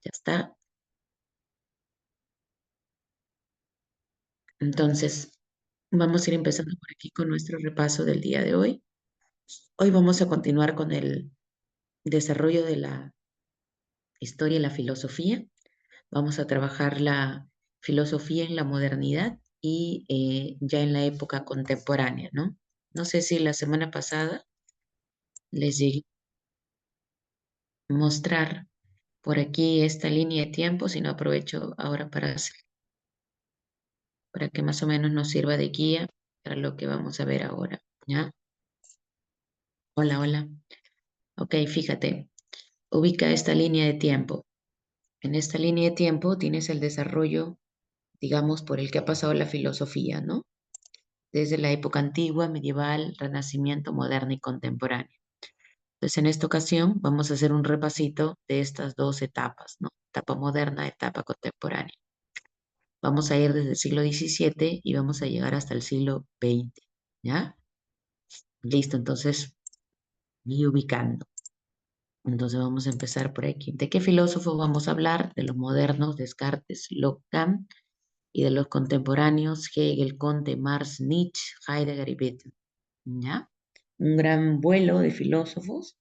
Ya está. Entonces, vamos a ir empezando por aquí con nuestro repaso del día de hoy. Hoy vamos a continuar con el desarrollo de la historia y la filosofía. Vamos a trabajar la filosofía en la modernidad y ya en la época contemporánea, ¿no? No sé si la semana pasada les llegué a mostrar por aquí esta línea de tiempo, si no aprovecho ahora para que más o menos nos sirva de guía para lo que vamos a ver ahora, ¿ya? Hola, hola. Ok, fíjate, ubica esta línea de tiempo. En esta línea de tiempo tienes el desarrollo, digamos, por el que ha pasado la filosofía, ¿no? Desde la época antigua, medieval, renacimiento, moderna y contemporánea. Entonces, en esta ocasión vamos a hacer un repasito de estas dos etapas, ¿no? Etapa moderna, etapa contemporánea. Vamos a ir desde el siglo XVII y vamos a llegar hasta el siglo XX, ¿ya? Listo, entonces, y ubicando. Entonces vamos a empezar por aquí. ¿De qué filósofo vamos a hablar? De los modernos, Descartes, Locke, Kant, y de los contemporáneos, Hegel, Comte, Marx, Nietzsche, Heidegger y Wittgenstein, ¿ya? Un gran vuelo de filósofos,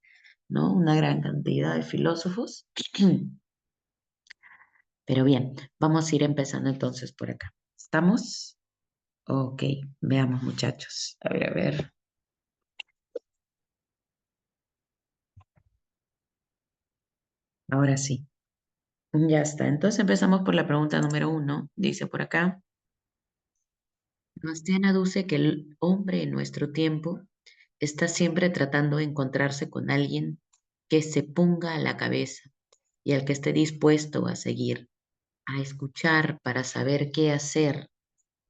¿no? Una gran cantidad de filósofos. Pero bien, vamos a ir empezando entonces por acá. ¿Estamos? Ok, veamos muchachos. A ver, a ver. Ahora sí. Ya está. Entonces empezamos por la pregunta número 1. Dice por acá. Bastián aduce que el hombre en nuestro tiempo está siempre tratando de encontrarse con alguien que se ponga a la cabeza y al que esté dispuesto a seguir, a escuchar para saber qué hacer,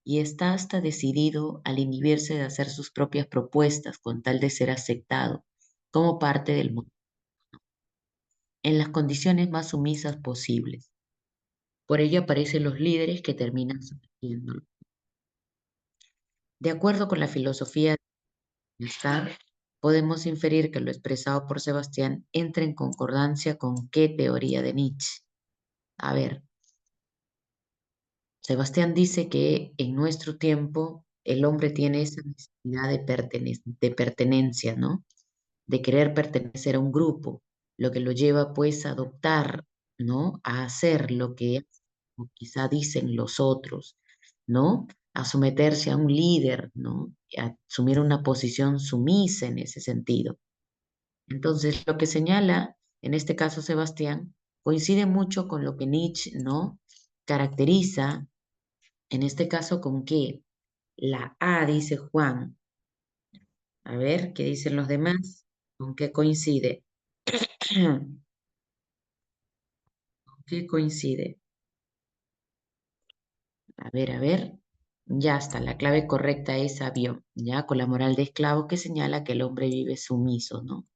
y está hasta decidido al inhibirse de hacer sus propias propuestas con tal de ser aceptado como parte del mundo, en las condiciones más sumisas posibles. Por ello aparecen los líderes que terminan sometiéndolo. De acuerdo con la filosofía está, podemos inferir que lo expresado por Sebastián entra en concordancia con qué teoría de Nietzsche. A ver, Sebastián dice que en nuestro tiempo el hombre tiene esa necesidad de pertenencia, ¿no? De querer pertenecer a un grupo, lo que lo lleva pues a adoptar, ¿no? A hacer lo que o quizá dicen los otros, ¿no? A someterse a un líder, ¿no? A asumir una posición sumisa en ese sentido. Entonces, lo que señala, en este caso Sebastián, coincide mucho con lo que Nietzsche, ¿no? Caracteriza, en este caso, con que la A, dice Juan, a ver, ¿qué dicen los demás? ¿Con qué coincide? ¿Con qué coincide? A ver, ya está, la clave correcta es avión, ya con la moral de esclavo que señala que el hombre vive sumiso, ¿no?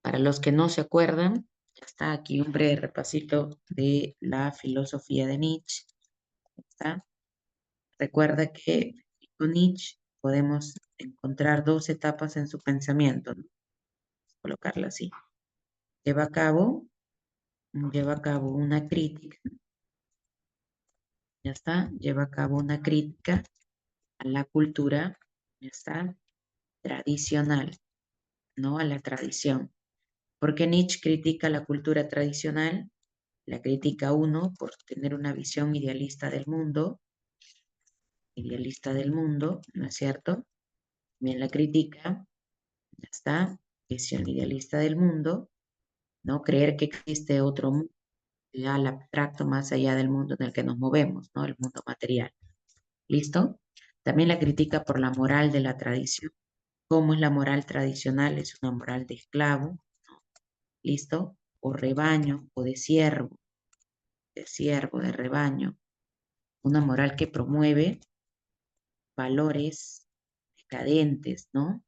Para los que no se acuerdan, ya está aquí un breve repasito de la filosofía de Nietzsche, ¿está? Recuerda que con Nietzsche podemos encontrar dos etapas en su pensamiento, ¿no? Colocarla así. Lleva a cabo, lleva a cabo una crítica, ya está, lleva a cabo una crítica a la cultura, ya está, tradicional, ¿no? A la tradición. Porque Nietzsche critica la cultura tradicional, la critica uno por tener una visión idealista del mundo, ¿no es cierto? También la critica, ya está, visión idealista del mundo, ¿no? Creer que existe otro mundo, al abstracto más allá del mundo en el que nos movemos, ¿no? El mundo material. ¿Listo? También la critica por la moral de la tradición. ¿Cómo es la moral tradicional? Es una moral de esclavo, ¿listo? O rebaño, o de siervo, de rebaño. Una moral que promueve valores decadentes, ¿no?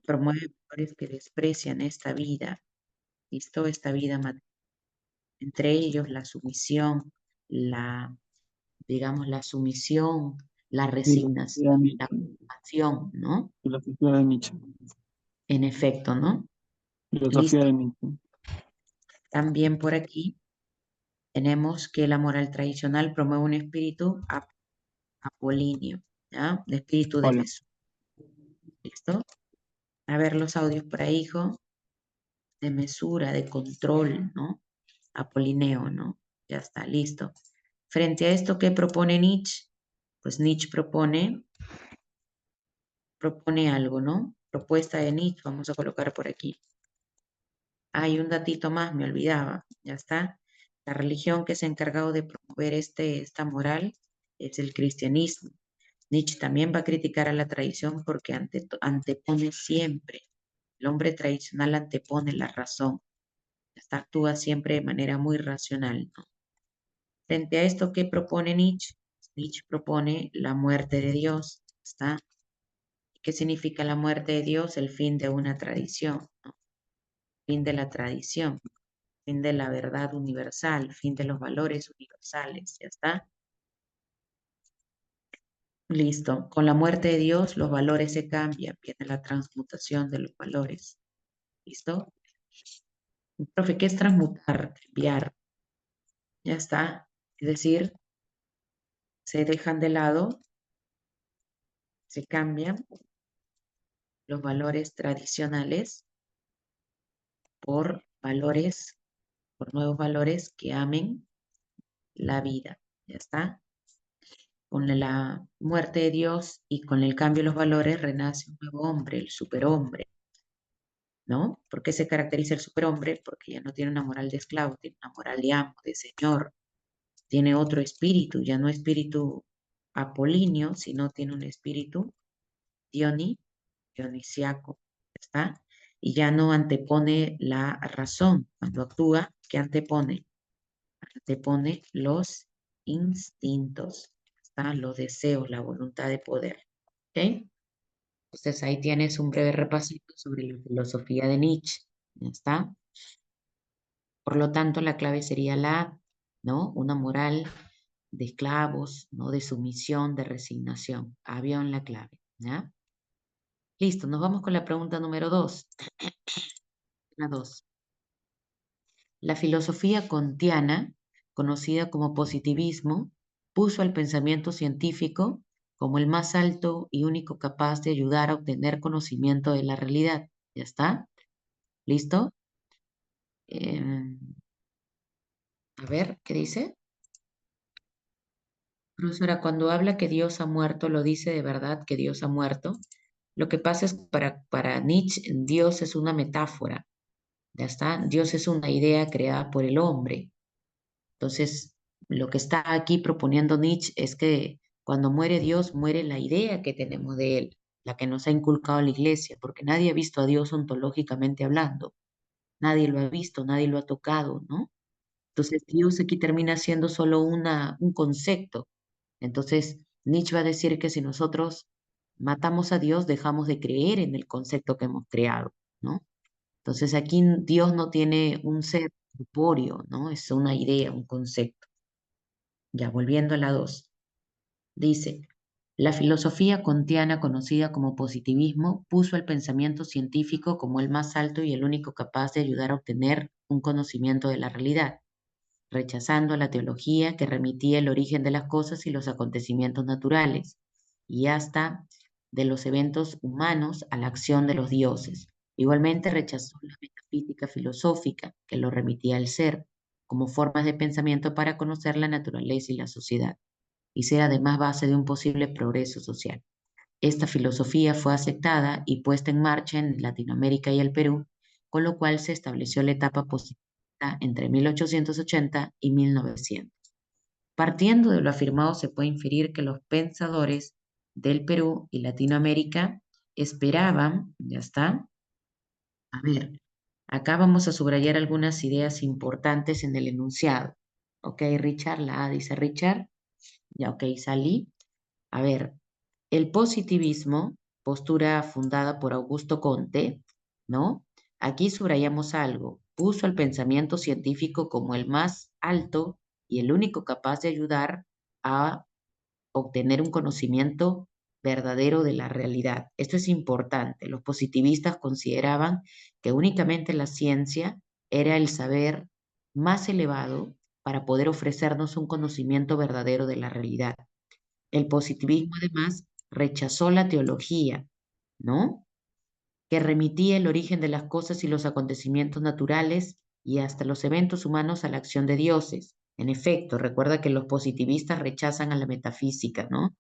Promueve valores que desprecian esta vida, ¿listo? Esta vida material. Entre ellos la sumisión, la, digamos, la sumisión, la resignación, Filosofía de la Nietzsche. pasión, ¿no? Filosofía de Nietzsche. En efecto, ¿no? Filosofía Listo. de Nietzsche. También por aquí. tenemos que la moral tradicional promueve un espíritu apolíneo, ¿ya? Un espíritu de Hola. mesura. ¿Listo? A ver los audios por ahí, hijo. De mesura, de control, ¿no? Apolineo, ¿no? Ya está, listo. Frente a esto, ¿qué propone Nietzsche? Pues Nietzsche propone algo, ¿no? Propuesta de Nietzsche, vamos a colocar por aquí. Hay un datito más, me olvidaba, ya está. La religión que se ha encargado de promover esta moral es el cristianismo. Nietzsche también va a criticar a la tradición porque antepone siempre, el hombre tradicional antepone la razón, hasta actúa siempre de manera muy racional, ¿no? Frente a esto, ¿qué propone Nietzsche? Nietzsche propone la muerte de Dios, ¿está? ¿Qué significa la muerte de Dios? El fin de una tradición, ¿no? Fin de la tradición, fin de la verdad universal, fin de los valores universales, ¿ya está? Listo. Con la muerte de Dios, los valores se cambian, viene la transmutación de los valores. ¿Listo? Profe, ¿qué es transmutar? Cambiar. Ya está. Es decir, se dejan de lado, se cambian los valores tradicionales por valores, por nuevos valores que amen la vida. Ya está. Con la muerte de Dios y con el cambio de los valores renace un nuevo hombre, el superhombre, ¿no? ¿Por qué se caracteriza el superhombre? Porque ya no tiene una moral de esclavo, tiene una moral de amo, de señor, tiene otro espíritu, ya no espíritu apolíneo, sino tiene un espíritu dionisiaco, ¿está? Y ya no antepone la razón. Cuando actúa, ¿qué antepone? Antepone los instintos, ¿está? Los deseos, la voluntad de poder, ¿ok? Entonces ahí tienes un breve repasito sobre la filosofía de Nietzsche, ¿ya está? Por lo tanto, la clave sería ¿no? Una moral de esclavos, ¿no? De sumisión, de resignación. Avión la clave, ¿ya? Listo, nos vamos con la pregunta número 2. La 2. La filosofía kantiana, conocida como positivismo, puso al pensamiento científico como el más alto y único capaz de ayudar a obtener conocimiento de la realidad. ¿Ya está? ¿Listo? A ver, ¿qué dice? Profesora, cuando habla que Dios ha muerto, lo dice de verdad que Dios ha muerto. Lo que pasa es que para Nietzsche, Dios es una metáfora. ¿Ya está? Dios es una idea creada por el hombre. Entonces, lo que está aquí proponiendo Nietzsche es que cuando muere Dios, muere la idea que tenemos de él, la que nos ha inculcado la iglesia, porque nadie ha visto a Dios ontológicamente hablando, nadie lo ha visto, nadie lo ha tocado, ¿no? Entonces, Dios aquí termina siendo solo un concepto. Entonces, Nietzsche va a decir que si nosotros matamos a Dios, dejamos de creer en el concepto que hemos creado, ¿no? Entonces, aquí Dios no tiene un ser corpóreo, ¿no? Es una idea, un concepto. Ya volviendo a la 2, dice, la filosofía kantiana conocida como positivismo puso el pensamiento científico como el más alto y el único capaz de ayudar a obtener un conocimiento de la realidad, rechazando la teología que remitía el origen de las cosas y los acontecimientos naturales, y hasta de los eventos humanos a la acción de los dioses. Igualmente rechazó la metafísica filosófica que lo remitía al ser, como formas de pensamiento para conocer la naturaleza y la sociedad, y ser además base de un posible progreso social. Esta filosofía fue aceptada y puesta en marcha en Latinoamérica y el Perú, con lo cual se estableció la etapa positivista entre 1880 y 1900. Partiendo de lo afirmado, se puede inferir que los pensadores del Perú y Latinoamérica esperaban, ya está, a ver, acá vamos a subrayar algunas ideas importantes en el enunciado. Ok, Richard, la A dice Richard, ya ok, salí. A ver, el positivismo, postura fundada por Augusto Comte, ¿no? Aquí subrayamos algo. Puso el pensamiento científico como el más alto y el único capaz de ayudar a obtener un conocimiento verdadero de la realidad. Esto es importante. Los positivistas consideraban que únicamente la ciencia era el saber más elevado para poder ofrecernos un conocimiento verdadero de la realidad. El positivismo, además, rechazó la teología, ¿no? Que remitía el origen de las cosas y los acontecimientos naturales y hasta los eventos humanos a la acción de dioses. En efecto, recuerda que los positivistas rechazan a la metafísica, ¿no?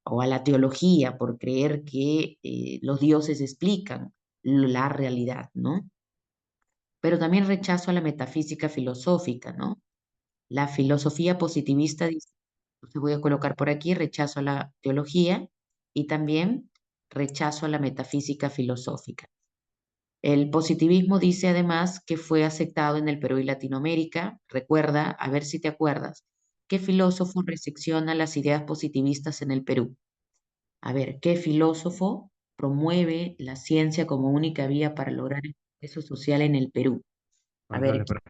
O a la teología por creer que los dioses explican la realidad, ¿no? Pero también rechazo a la metafísica filosófica, ¿no? La filosofía positivista dice, entonces voy a colocar por aquí rechazo a la teología y también rechazo a la metafísica filosófica. El positivismo dice además que fue aceptado en el Perú y Latinoamérica. Recuerda, a ver si te acuerdas, ¿qué filósofo recepciona las ideas positivistas en el Perú? A ver, ¿qué filósofo promueve la ciencia como única vía para lograr el progreso social en el Perú? A ver, González, pero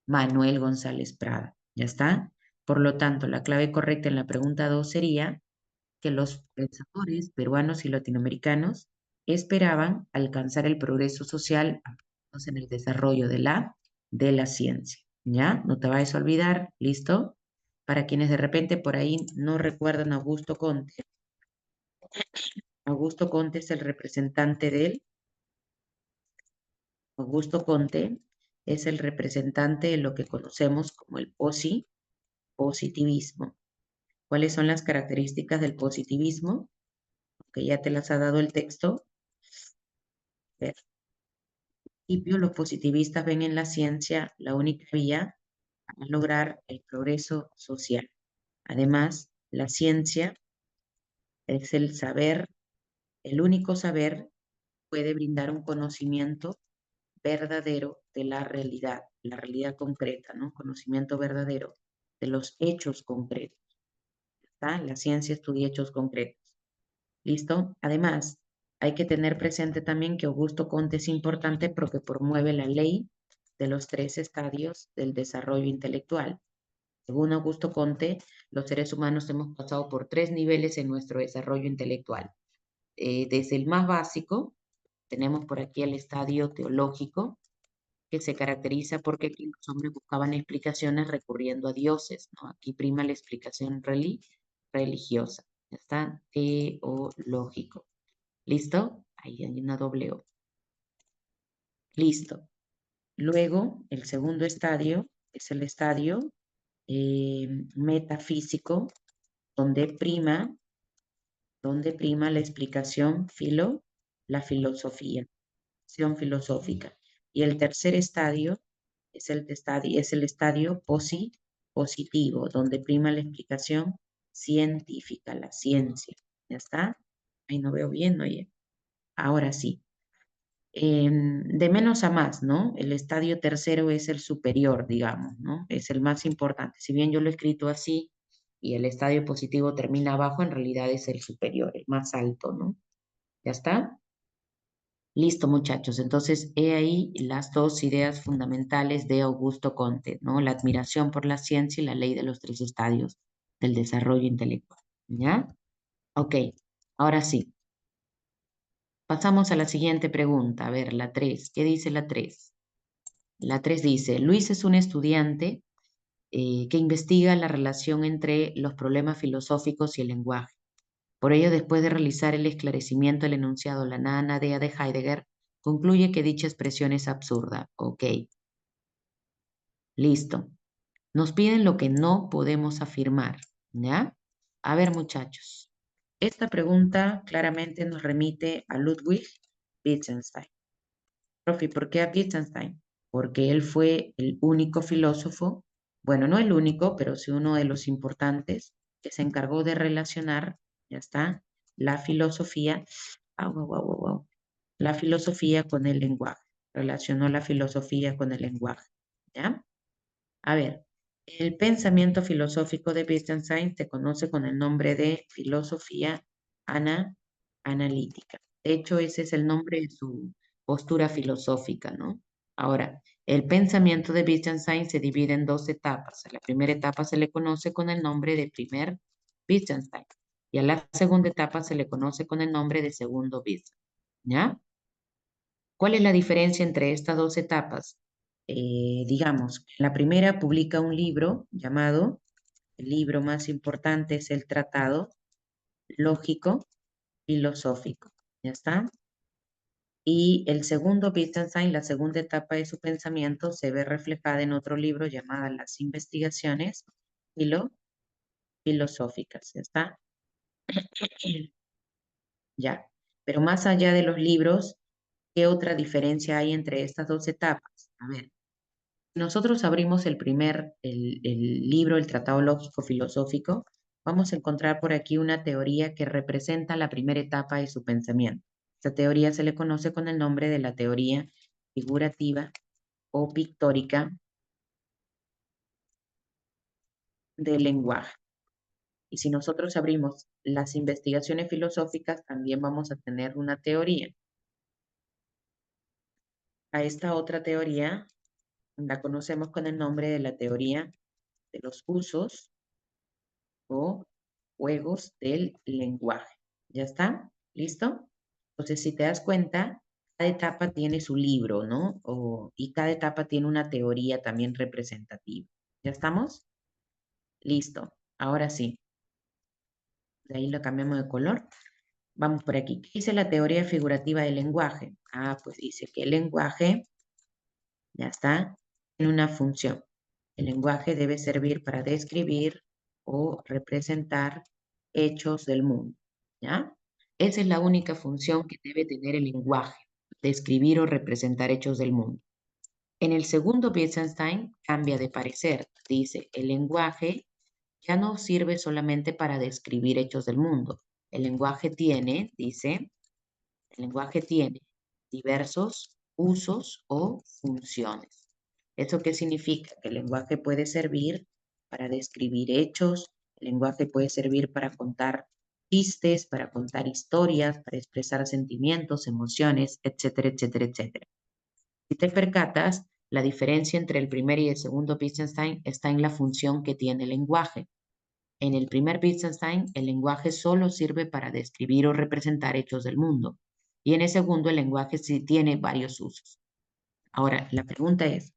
Manuel González Prada. ¿Ya está? Por lo tanto, la clave correcta en la pregunta 2 sería que los pensadores peruanos y latinoamericanos esperaban alcanzar el progreso social apoyados en el desarrollo de la ciencia. ¿Ya? No te vayas a olvidar, ¿listo? Para quienes de repente por ahí no recuerdan a Augusto Conte es el representante Augusto Conte es el representante de lo que conocemos como el positivismo. ¿Cuáles son las características del positivismo? Que ya te las ha dado el texto. En principio, los positivistas ven en la ciencia la única vía para lograr el progreso social. Además, la ciencia es el saber, el único saber puede brindar un conocimiento verdadero de la realidad concreta, ¿no? Conocimiento verdadero de los hechos concretos, ¿está? La ciencia estudia hechos concretos. ¿Listo? Además, hay que tener presente también que Augusto Conte es importante porque promueve la ley de los 3 estadios del desarrollo intelectual. Según Augusto Conte, los seres humanos hemos pasado por 3 niveles en nuestro desarrollo intelectual. Desde el más básico, tenemos por aquí el estadio teológico, que se caracteriza porque aquí los hombres buscaban explicaciones recurriendo a dioses, ¿no? Aquí prima la explicación religiosa. ¿Ya está? Teológico. ¿Listo? Ahí hay una doble O. Listo. Luego, el segundo estadio es el estadio metafísico, donde prima la explicación la filosofía, acción filosófica. Y el tercer estadio es el estadio positivo, donde prima la explicación científica, la ciencia. ¿Ya está? Ahí no veo bien, oye. Ahora sí. De menos a más, ¿no? El estadio tercero es el superior, digamos, ¿no? Es el más importante. Si bien yo lo he escrito así y el estadio positivo termina abajo, en realidad es el superior, el más alto, ¿no? ¿Ya está? Listo, muchachos. Entonces, he ahí las 2 ideas fundamentales de Augusto Conte, ¿no? La admiración por la ciencia y la ley de los 3 estadios del desarrollo intelectual. ¿Ya? Ok, ahora sí. Pasamos a la siguiente pregunta. A ver, la 3. ¿Qué dice la 3? La 3 dice, Luis es un estudiante que investiga la relación entre los problemas filosóficos y el lenguaje. Por ello, después de realizar el esclarecimiento del enunciado La nada nadea de Heidegger, concluye que dicha expresión es absurda. Ok, listo. Nos piden lo que no podemos afirmar, ¿ya? A ver, muchachos. Esta pregunta claramente nos remite a Ludwig Wittgenstein. Profe, ¿por qué a Wittgenstein? Porque él fue el único filósofo, bueno, no el único, pero sí uno de los importantes, que se encargó de relacionar, ya está, la filosofía, la filosofía con el lenguaje, relacionó la filosofía con el lenguaje, ¿ya? A ver, el pensamiento filosófico de Wittgenstein se conoce con el nombre de filosofía analítica. De hecho, ese es el nombre de su postura filosófica, ¿no? Ahora, el pensamiento de Wittgenstein se divide en 2 etapas. A la primera etapa se le conoce con el nombre de primer Wittgenstein y a la segunda etapa se le conoce con el nombre de segundo Wittgenstein, ¿ya? ¿Cuál es la diferencia entre estas 2 etapas? digamos, la primera publica un libro llamado, el libro más importante es el Tratado Lógico Filosófico, ¿ya está? Y el segundo Wittgenstein, la segunda etapa de su pensamiento, se ve reflejada en otro libro llamado Las Investigaciones Filosóficas, ¿ya está? Ya. Pero más allá de los libros, ¿qué otra diferencia hay entre estas dos etapas? A ver, nosotros abrimos el libro, el Tratado Lógico Filosófico, vamos a encontrar por aquí una teoría que representa la primera etapa de su pensamiento. Esta teoría se le conoce con el nombre de la teoría figurativa o pictórica del lenguaje. Y si nosotros abrimos las investigaciones filosóficas, también vamos a tener una teoría. A esta otra teoría la conocemos con el nombre de la teoría de los usos o juegos del lenguaje. ¿Ya está? ¿Listo? Entonces, si te das cuenta, cada etapa tiene su libro, ¿no? Y cada etapa tiene una teoría también representativa. ¿Ya estamos? Listo. Ahora sí. De ahí lo cambiamos de color. Vamos por aquí. ¿Qué dice la teoría figurativa del lenguaje? Ah, pues dice que el lenguaje, ya está, tiene una función. El lenguaje debe servir para describir o representar hechos del mundo, ¿ya? Esa es la única función que debe tener el lenguaje, describir o representar hechos del mundo. En el segundo Wittgenstein cambia de parecer. Dice, el lenguaje ya no sirve solamente para describir hechos del mundo. El lenguaje tiene, dice, el lenguaje tiene diversos usos o funciones. ¿Eso qué significa? Que el lenguaje puede servir para describir hechos, el lenguaje puede servir para contar chistes, para contar historias, para expresar sentimientos, emociones, etcétera, etcétera, etcétera. Si te percatas, la diferencia entre el primer y el segundo Wittgenstein está en la función que tiene el lenguaje. En el primer Wittgenstein, el lenguaje solo sirve para describir o representar hechos del mundo. Y en el segundo, el lenguaje sí tiene varios usos. Ahora, la pregunta es,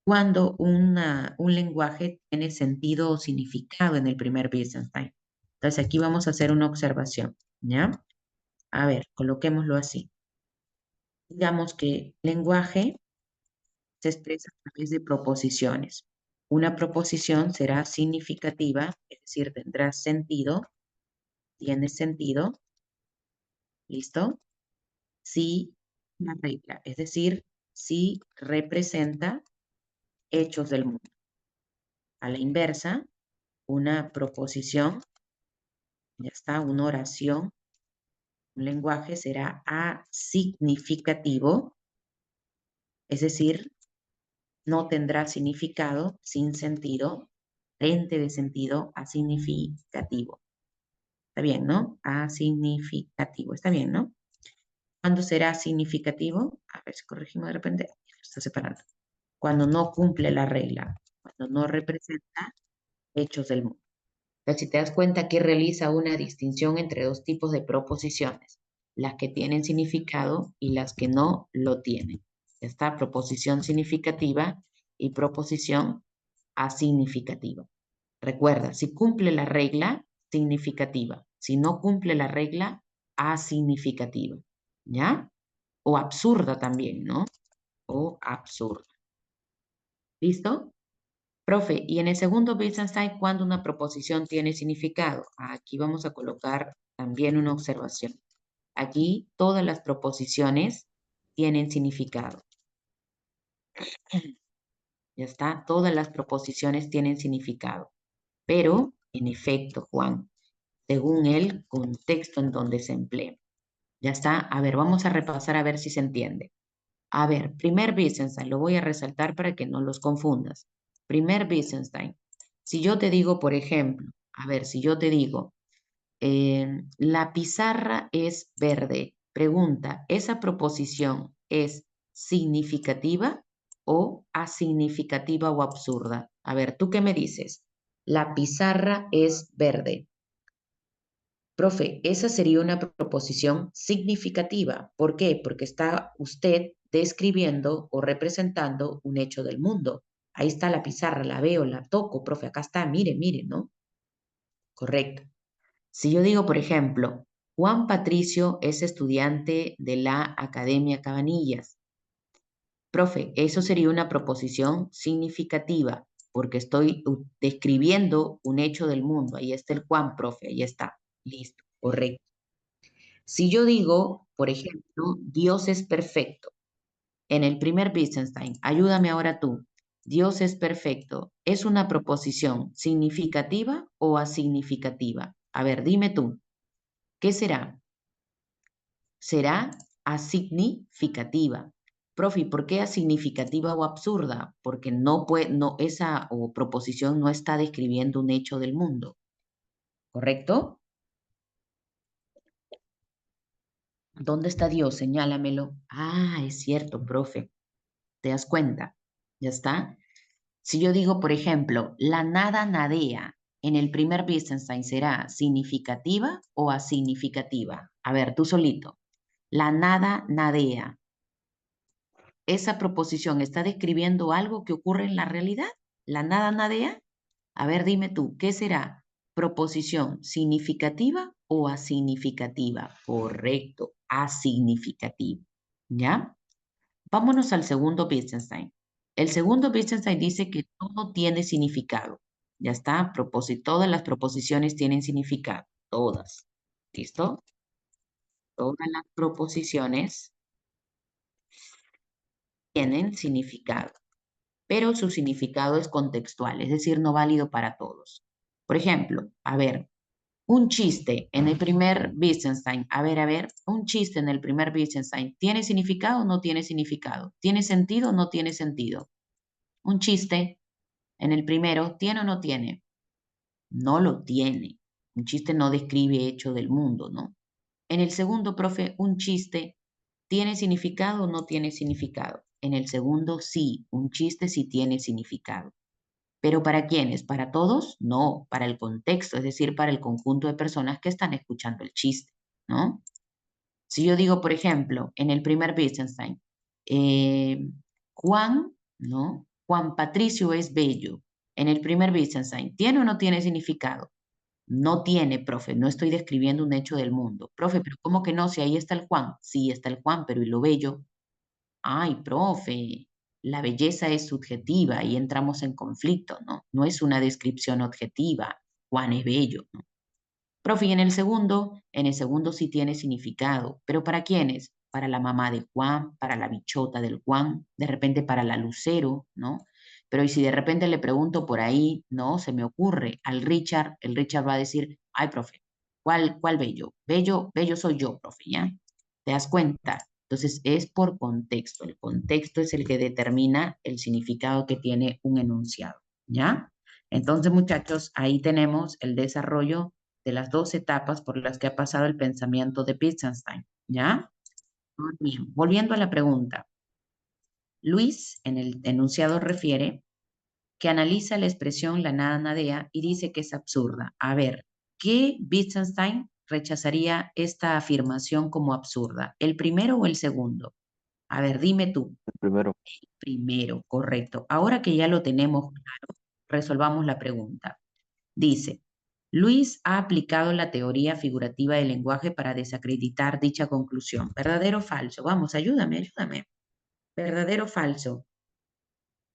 ¿cuándo un lenguaje tiene sentido o significado en el primer Wittgenstein? Entonces, aquí vamos a hacer una observación, ¿ya? A ver, coloquémoslo así. Digamos que el lenguaje se expresa a través de proposiciones. Una proposición será significativa, es decir, tendrá sentido, tiene sentido, ¿listo? Si la regla, es decir, si representa hechos del mundo. A la inversa, una proposición, ya está, una oración, un lenguaje será asignificativo, es decir, no tendrá significado, sin sentido, frente de sentido, asignificativo. Está bien, ¿no? Asignificativo, está bien, ¿no? ¿Cuándo será significativo? A ver si corregimos de repente. Está separando. Cuando no cumple la regla, cuando no representa hechos del mundo. Entonces, si te das cuenta, aquí realiza una distinción entre dos tipos de proposiciones, las que tienen significado y las que no lo tienen. Está proposición significativa y proposición asignificativa. Recuerda, si cumple la regla, significativa. Si no cumple la regla, asignificativa. ¿Ya? O absurda también, ¿no? O absurda. ¿Listo? Profe, y en el segundo Wittgenstein, ¿cuándo una proposición tiene significado? Aquí vamos a colocar también una observación. Aquí todas las proposiciones tienen significado. Ya está, todas las proposiciones tienen significado. Pero, en efecto, Juan, según el contexto en donde se emplea. Ya está, a ver, vamos a repasar a ver si se entiende. A ver, primer Wittgenstein, lo voy a resaltar para que no los confundas. Primer Wittgenstein. Si yo te digo, por ejemplo, a ver, si yo te digo, la pizarra es verde, pregunta, ¿esa proposición es significativa o asignificativa o absurda? A ver, ¿tú qué me dices? La pizarra es verde. Profe, esa sería una proposición significativa. ¿Por qué? Porque está usted describiendo o representando un hecho del mundo. Ahí está la pizarra, la veo, la toco, profe, acá está, mire, mire, ¿no? Correcto. Si yo digo, por ejemplo, Juan Patricio es estudiante de la Academia Cabanillas, profe, eso sería una proposición significativa, porque estoy describiendo un hecho del mundo. Ahí está el Juan, profe, ahí está. Listo, correcto. Si yo digo, por ejemplo, Dios es perfecto, en el primer Wittgenstein, ayúdame ahora tú. Dios es perfecto. ¿Es una proposición significativa o asignificativa? A ver, dime tú, ¿qué será? Será asignificativa. Profe, ¿por qué asignificativa o absurda? Porque no puede, no, esa o proposición no está describiendo un hecho del mundo, ¿correcto? ¿Dónde está Dios? Señálamelo. Ah, es cierto, profe. ¿Te das cuenta? ¿Ya está? Si yo digo, por ejemplo, la nada nadea en el primer Wittgenstein, ¿será significativa o asignificativa? A ver, tú solito. La nada nadea. ¿Esa proposición está describiendo algo que ocurre en la realidad? ¿La nada nadea? A ver, dime tú, ¿qué será? ¿Proposición significativa o asignificativa? Correcto, asignificativa. ¿Ya? Vámonos al segundo Wittgenstein. El segundo Wittgenstein dice que todo tiene significado. Ya está, todas las proposiciones tienen significado. Todas. ¿Listo? Todas las proposiciones tienen significado, pero su significado es contextual, es decir, no válido para todos. Por ejemplo, a ver, un chiste en el primer Wittgenstein. A ver, un chiste en el primer Wittgenstein. ¿Tiene significado o no tiene significado? ¿Tiene sentido o no tiene sentido? Un chiste en el primero, ¿tiene o no tiene? No lo tiene. Un chiste no describe hecho del mundo, ¿no? En el segundo, profe, un chiste, ¿tiene significado o no tiene significado? En el segundo, sí, un chiste sí tiene significado. ¿Pero para quiénes? ¿Para todos? No, para el contexto, es decir, para el conjunto de personas que están escuchando el chiste, ¿no? Si yo digo, por ejemplo, en el primer Wittgenstein, eh, Juan, ¿no? Juan Patricio es bello. En el primer Wittgenstein, ¿tiene o no tiene significado? No tiene, profe, no estoy describiendo un hecho del mundo. Profe, pero ¿cómo que no? Si ahí está el Juan. Sí, está el Juan, pero ¿y lo bello? Ay, profe, la belleza es subjetiva y entramos en conflicto, ¿no? No es una descripción objetiva. Juan es bello, ¿no? Profe, y en el segundo sí tiene significado, pero ¿para quiénes? Para la mamá de Juan, para la bichota del Juan, de repente para la Lucero, ¿no? Pero y si de repente le pregunto por ahí, no, se me ocurre al Richard, el Richard va a decir, ay, profe, ¿cuál bello? Bello, bello soy yo, profe, ¿ya? ¿Te das cuenta? Entonces es por contexto, el contexto es el que determina el significado que tiene un enunciado, ¿ya? Entonces, muchachos, ahí tenemos el desarrollo de las dos etapas por las que ha pasado el pensamiento de Wittgenstein, ¿ya? Muy bien. Volviendo a la pregunta, Luis en el enunciado refiere que analiza la expresión la nada nadea y dice que es absurda. A ver, ¿qué Wittgenstein rechazaría esta afirmación como absurda? ¿El primero o el segundo? A ver, dime tú. El primero. Primero, correcto. Ahora que ya lo tenemos claro, resolvamos la pregunta. Dice, Luis ha aplicado la teoría figurativa del lenguaje para desacreditar dicha conclusión. ¿Verdadero o falso? Vamos, ayúdame, ayúdame. ¿Verdadero o falso?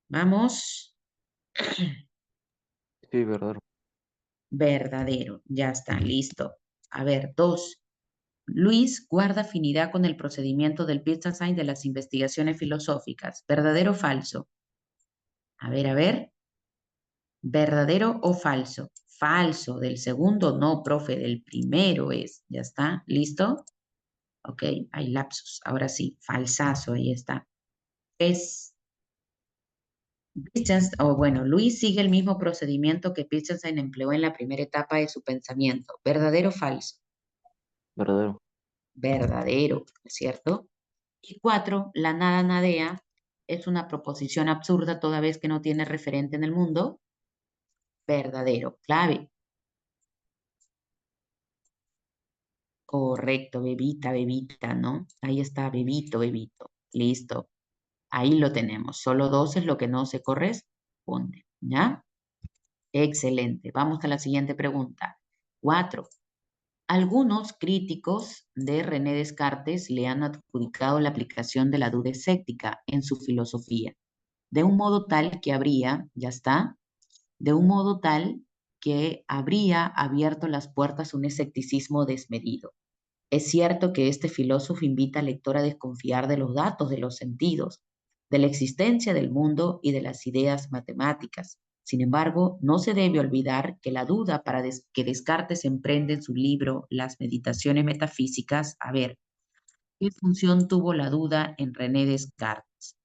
Vamos, Sí, verdadero. verdadero. Ya está, listo. A ver, dos. Luis guarda afinidad con el procedimiento del Wittgenstein de las investigaciones filosóficas. ¿Verdadero o falso? A ver. ¿Verdadero o falso? Falso. Del segundo no, profe, del primero es. ¿Ya está? ¿Listo? Ok, hay lapsus. Ahora sí, falsazo, ahí está. Es o bueno, Luis sigue el mismo procedimiento que Wittgenstein empleó en la primera etapa de su pensamiento. ¿Verdadero o falso? Verdadero. Verdadero, ¿cierto? Y cuatro, la nada nadea es una proposición absurda toda vez que no tiene referente en el mundo. Verdadero, clave. Correcto, bebita, bebita, ¿no? Ahí está, bebito, bebito. Listo. Ahí lo tenemos. Solo 2 es lo que no se corresponde. ¿Ya? Excelente. Vamos a la siguiente pregunta. 4. Algunos críticos de René Descartes le han adjudicado la aplicación de la duda escéptica en su filosofía, de un modo tal que habría, ya está, de un modo tal que habría abierto las puertas a un escepticismo desmedido. Es cierto que este filósofo invita al lector a desconfiar de los datos de los sentidos, de la existencia del mundo y de las ideas matemáticas. Sin embargo, no se debe olvidar que la duda que Descartes emprende en su libro Las Meditaciones Metafísicas, a ver, ¿qué función tuvo la duda en René Descartes?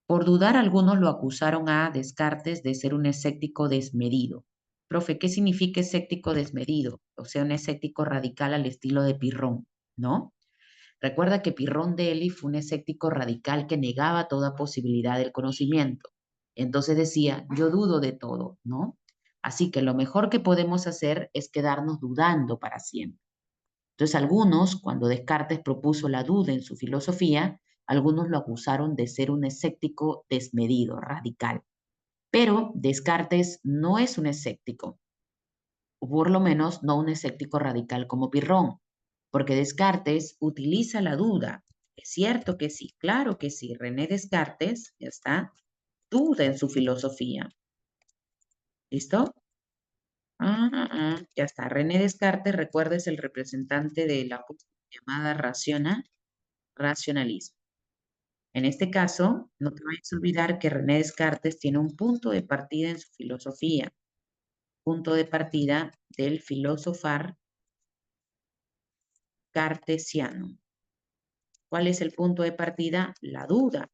Por dudar, algunos lo acusaron a Descartes de ser un escéptico desmedido. Profe, ¿qué significa escéptico desmedido? O sea, un escéptico radical al estilo de Pirrón, ¿no? Recuerda que Pirrón de Eli fue un escéptico radical que negaba toda posibilidad del conocimiento. Entonces decía, yo dudo de todo, ¿no? Así que lo mejor que podemos hacer es quedarnos dudando para siempre. Entonces algunos, cuando Descartes propuso la duda en su filosofía, algunos lo acusaron de ser un escéptico desmedido, radical. Pero Descartes no es un escéptico, o por lo menos no un escéptico radical como Pirrón, porque Descartes utiliza la duda. Es cierto que sí, claro que sí. René Descartes, ya está, duda en su filosofía. ¿Listo? Ya está. René Descartes, recuerda, es el representante de la llamada racionalismo. En este caso, no te vayas a olvidar que René Descartes tiene un punto de partida en su filosofía, punto de partida del filosofar cartesiano. ¿Cuál es el punto de partida? La duda.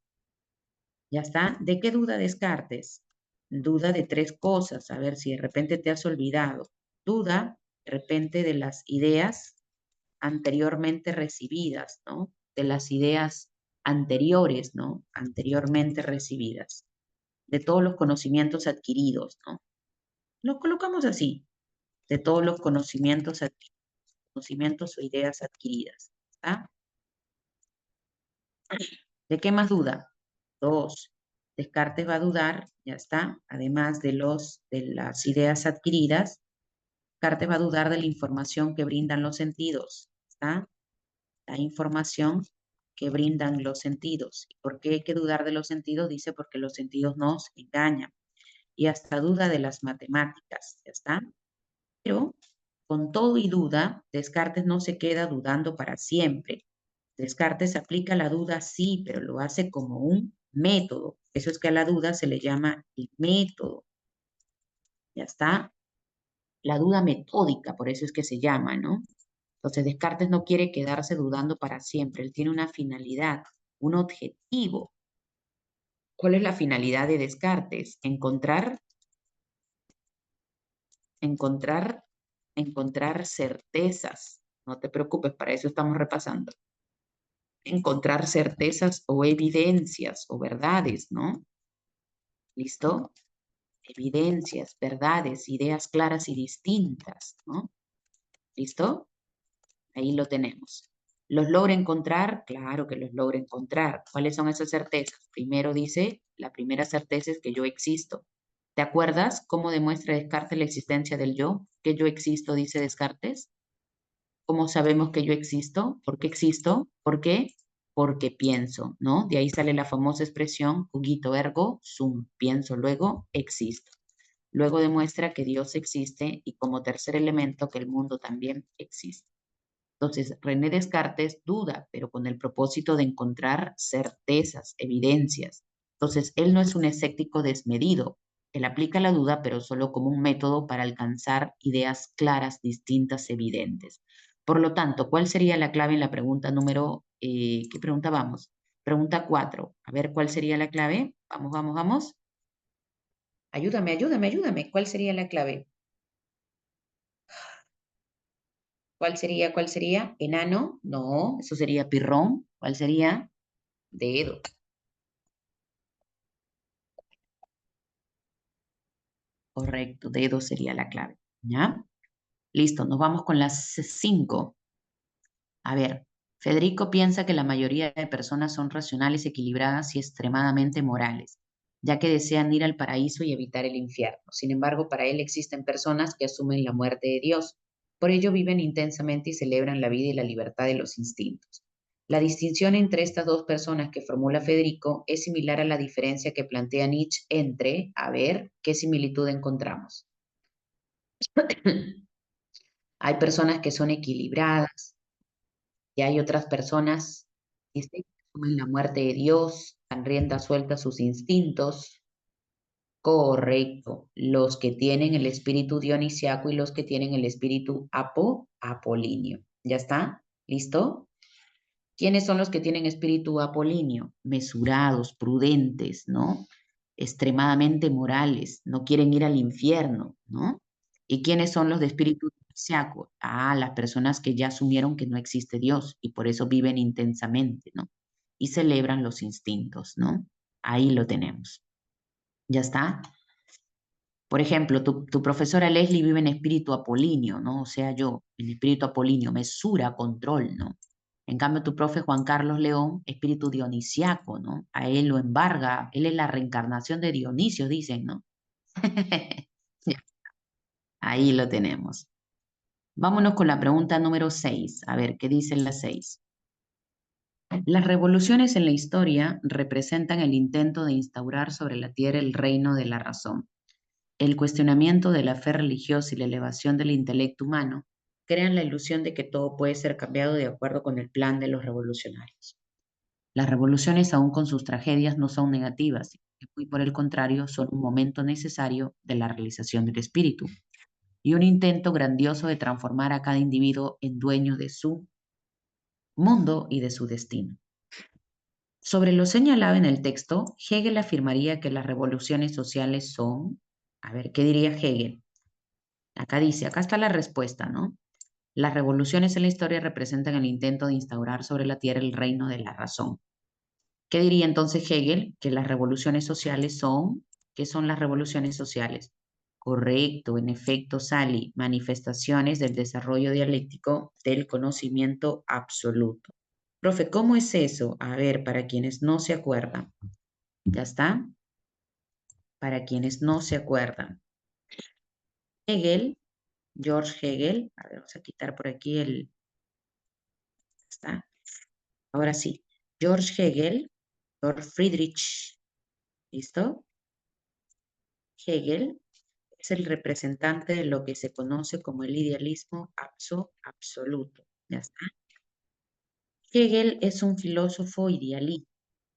Ya está. ¿De qué duda Descartes? Duda de 3 cosas. A ver si de repente te has olvidado. Duda, de repente, de las ideas anteriormente recibidas, ¿no? De las ideas anteriores, ¿no? Anteriormente recibidas. De todos los conocimientos adquiridos, ¿no? Lo colocamos así. De todos los conocimientos adquiridos, conocimientos o ideas adquiridas. ¿Está? ¿De qué más duda? 2. Descartes va a dudar, ya está, además de las ideas adquiridas, Descartes va a dudar de la información que brindan los sentidos, ¿está? La información que brindan los sentidos. ¿Y por qué hay que dudar de los sentidos? Dice porque los sentidos nos engañan. Y hasta duda de las matemáticas, ¿ya está? Pero con todo y duda, Descartes no se queda dudando para siempre. Descartes aplica la duda, sí, pero lo hace como un método. Eso es que a la duda se le llama el método. Ya está. La duda metódica, por eso es que se llama, ¿no? Entonces Descartes no quiere quedarse dudando para siempre. Él tiene una finalidad, un objetivo. ¿Cuál es la finalidad de Descartes? Encontrar, encontrar certezas. No te preocupes, para eso estamos repasando. Encontrar certezas o evidencias o verdades, ¿no? ¿Listo? Evidencias, verdades, ideas claras y distintas, ¿no? ¿Listo? Ahí lo tenemos. ¿Los logra encontrar? Claro que los logra encontrar. ¿Cuáles son esas certezas? Primero dice, la primera certeza es que yo existo. ¿Te acuerdas cómo demuestra Descartes la existencia del yo? Que yo existo, dice Descartes. ¿Cómo sabemos que yo existo? ¿Por qué existo? ¿Por qué? Porque pienso, ¿no? De ahí sale la famosa expresión, cogito ergo sum, pienso, luego existo. Luego demuestra que Dios existe y como tercer elemento que el mundo también existe. Entonces, René Descartes duda, pero con el propósito de encontrar certezas, evidencias. Entonces, él no es un escéptico desmedido. Él aplica la duda, pero solo como un método para alcanzar ideas claras, distintas, evidentes. Por lo tanto, ¿cuál sería la clave en la pregunta número, qué pregunta vamos? Pregunta 4. A ver, ¿cuál sería la clave? Vamos, vamos, vamos. Ayúdame, ayúdame, ayúdame. ¿Cuál sería la clave? ¿Cuál sería? ¿Cuál sería? ¿Enano? No, eso sería pirrón. ¿Cuál sería? Dedo. Correcto, dedo sería la clave. ¿Ya? Listo, nos vamos con las 5. A ver, Federico piensa que la mayoría de personas son racionales, equilibradas y extremadamente morales, ya que desean ir al paraíso y evitar el infierno. Sin embargo, para él existen personas que asumen la muerte de Dios. Por ello viven intensamente y celebran la vida y la libertad de los instintos. La distinción entre estas dos personas que formula Federico es similar a la diferencia que plantea Nietzsche entre, a ver, ¿qué similitud encontramos? Hay personas que son equilibradas, y hay otras personas que se asumen la muerte de Dios, dan rienda suelta a sus instintos. Correcto. Los que tienen el espíritu dionisiaco y los que tienen el espíritu apolíneo. ¿Ya está? ¿Listo? ¿Quiénes son los que tienen espíritu apolíneo? Mesurados, prudentes, ¿no? Extremadamente morales, no quieren ir al infierno, ¿no? ¿Y quiénes son los de espíritu dionisiaco? Ah, las personas que ya asumieron que no existe Dios y por eso viven intensamente, ¿no? Y celebran los instintos, ¿no? Ahí lo tenemos. ¿Ya está? Por ejemplo, tu profesora Leslie vive en espíritu apolíneo, ¿no? O sea, yo, en espíritu apolíneo, mesura, control, ¿no? En cambio, tu profe Juan Carlos León, espíritu dionisiaco, ¿no? A él lo embarga, él es la reencarnación de Dionisio, dicen, ¿no? Ya, ahí lo tenemos. Vámonos con la pregunta número 6. A ver, ¿qué dice la 6? Las revoluciones en la historia representan el intento de instaurar sobre la tierra el reino de la razón. El cuestionamiento de la fe religiosa y la elevación del intelecto humano crean la ilusión de que todo puede ser cambiado de acuerdo con el plan de los revolucionarios. Las revoluciones, aun con sus tragedias, no son negativas, y por el contrario, son un momento necesario de la realización del espíritu y un intento grandioso de transformar a cada individuo en dueño de su mundo y de su destino. Sobre lo señalado en el texto, Hegel afirmaría que las revoluciones sociales son, a ver, ¿qué diría Hegel? Acá dice, acá está la respuesta, ¿no? Las revoluciones en la historia representan el intento de instaurar sobre la tierra el reino de la razón. ¿Qué diría entonces Hegel? Que las revoluciones sociales son, ¿qué son las revoluciones sociales? Correcto, en efecto, Sally, manifestaciones del desarrollo dialéctico del conocimiento absoluto. Profe, ¿cómo es eso? A ver, para quienes no se acuerdan. ¿Ya está? Para quienes no se acuerdan. Hegel, George Hegel, a ver, vamos a quitar por aquí el, ¿está? Ahora sí, George Hegel, George Friedrich, ¿listo? Hegel es el representante de lo que se conoce como el idealismo absoluto. ¿Ya está? Hegel es un filósofo idealista,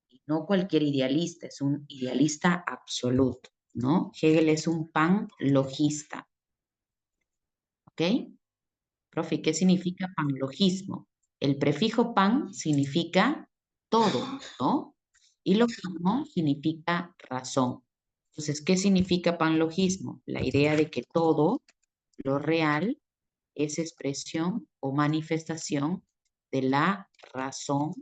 y no cualquier idealista, es un idealista absoluto, ¿no? Hegel es un panlogista, ¿ok? Profe, ¿qué significa panlogismo? El prefijo pan significa todo, ¿no? Y logismo significa razón. Entonces, ¿qué significa panlogismo? La idea de que todo lo real es expresión o manifestación de la razón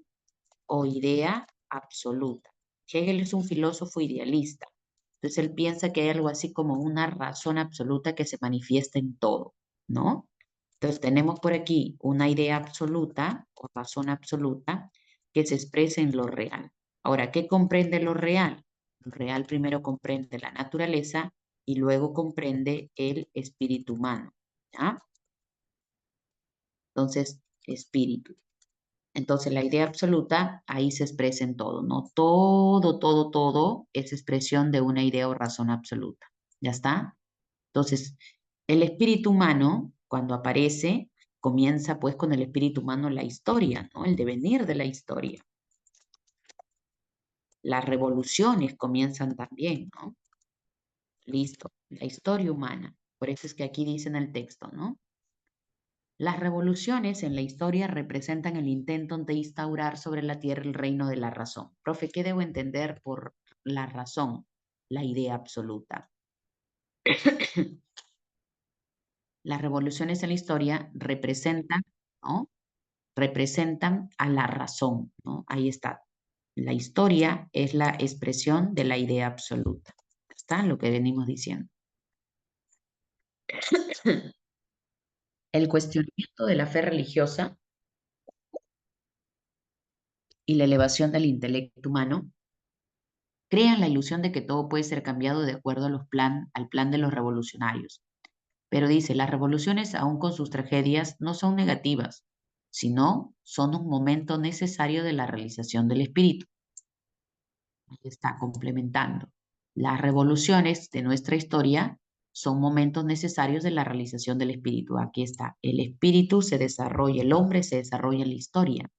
o idea absoluta. Hegel es un filósofo idealista. Entonces, él piensa que hay algo así como una razón absoluta que se manifiesta en todo, ¿no? Entonces tenemos por aquí una idea absoluta o razón absoluta que se expresa en lo real. Ahora, ¿qué comprende lo real? Lo real primero comprende la naturaleza y luego comprende el espíritu humano. ¿Ya? Entonces, espíritu. Entonces, la idea absoluta ahí se expresa en todo, ¿no? Todo es expresión de una idea o razón absoluta. ¿Ya está? Entonces, el espíritu humano, cuando aparece, comienza pues con el espíritu humano la historia, ¿no? El devenir de la historia. Las revoluciones comienzan también, ¿no? Listo, la historia humana. Por eso es que aquí dice en el texto, ¿no? Las revoluciones en la historia representan el intento de instaurar sobre la tierra el reino de la razón. Profe, ¿qué debo entender por la razón? La idea absoluta. Las revoluciones en la historia representan, ¿no? Representan a la razón, ¿no? Ahí está. La historia es la expresión de la idea absoluta. ¿Está lo que venimos diciendo? El cuestionamiento de la fe religiosa y la elevación del intelecto humano, crean la ilusión de que todo puede ser cambiado de acuerdo a al plan de los revolucionarios. Pero dice, las revoluciones, aun con sus tragedias, no son negativas, sino son un momento necesario de la realización del espíritu. Ahí está complementando. Las revoluciones de nuestra historia son momentos necesarios de la realización del espíritu. Aquí está. El espíritu se desarrolla, el hombre se desarrolla en la historia.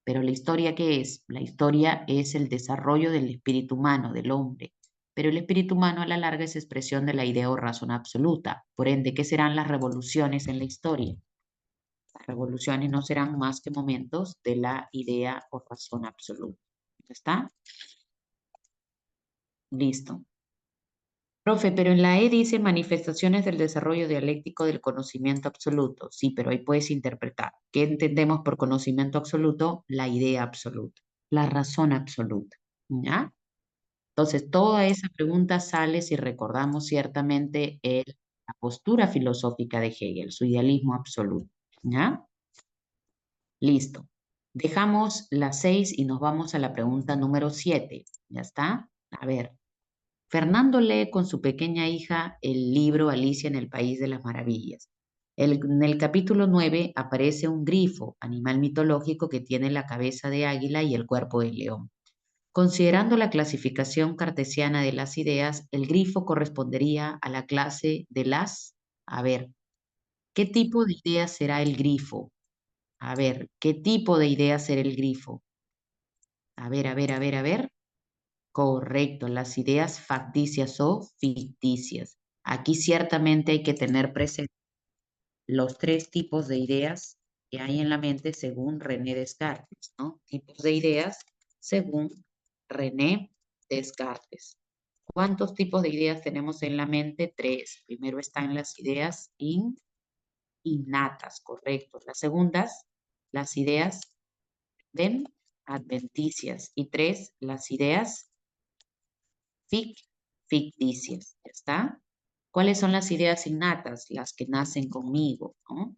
Pero la historia, ¿qué es? La historia es el desarrollo del espíritu humano, del hombre. Pero el espíritu humano a la larga es expresión de la idea o razón absoluta. Por ende, ¿qué serán las revoluciones en la historia? Las revoluciones no serán más que momentos de la idea o razón absoluta. ¿Ya está? Listo. Profe, pero en la E dice manifestaciones del desarrollo dialéctico del conocimiento absoluto. Sí, pero ahí puedes interpretar. ¿Qué entendemos por conocimiento absoluto? La idea absoluta, la razón absoluta. ¿Ya? Entonces, toda esa pregunta sale si recordamos ciertamente la postura filosófica de Hegel, su idealismo absoluto. ¿Ya? Listo. Dejamos las 6 y nos vamos a la pregunta número 7. ¿Ya está? A ver. Fernando lee con su pequeña hija el libro Alicia en el País de las Maravillas. En el capítulo 9 aparece un grifo, animal mitológico que tiene la cabeza de águila y el cuerpo de león. Considerando la clasificación cartesiana de las ideas, el grifo correspondería a la clase de las... A ver, ¿qué tipo de idea será el grifo? A ver, ¿qué tipo de idea será el grifo? A ver. Correcto, las ideas facticias o ficticias. Aquí ciertamente hay que tener presente los tres tipos de ideas que hay en la mente según René Descartes, ¿no? Tipos de ideas según René Descartes. ¿Cuántos tipos de ideas tenemos en la mente? Tres. Primero están las ideas innatas, correcto. Las segundas, las ideas adventicias. Y tres, las ideas ficticias, ¿ya está? ¿Cuáles son las ideas innatas? Las que nacen conmigo, ¿no?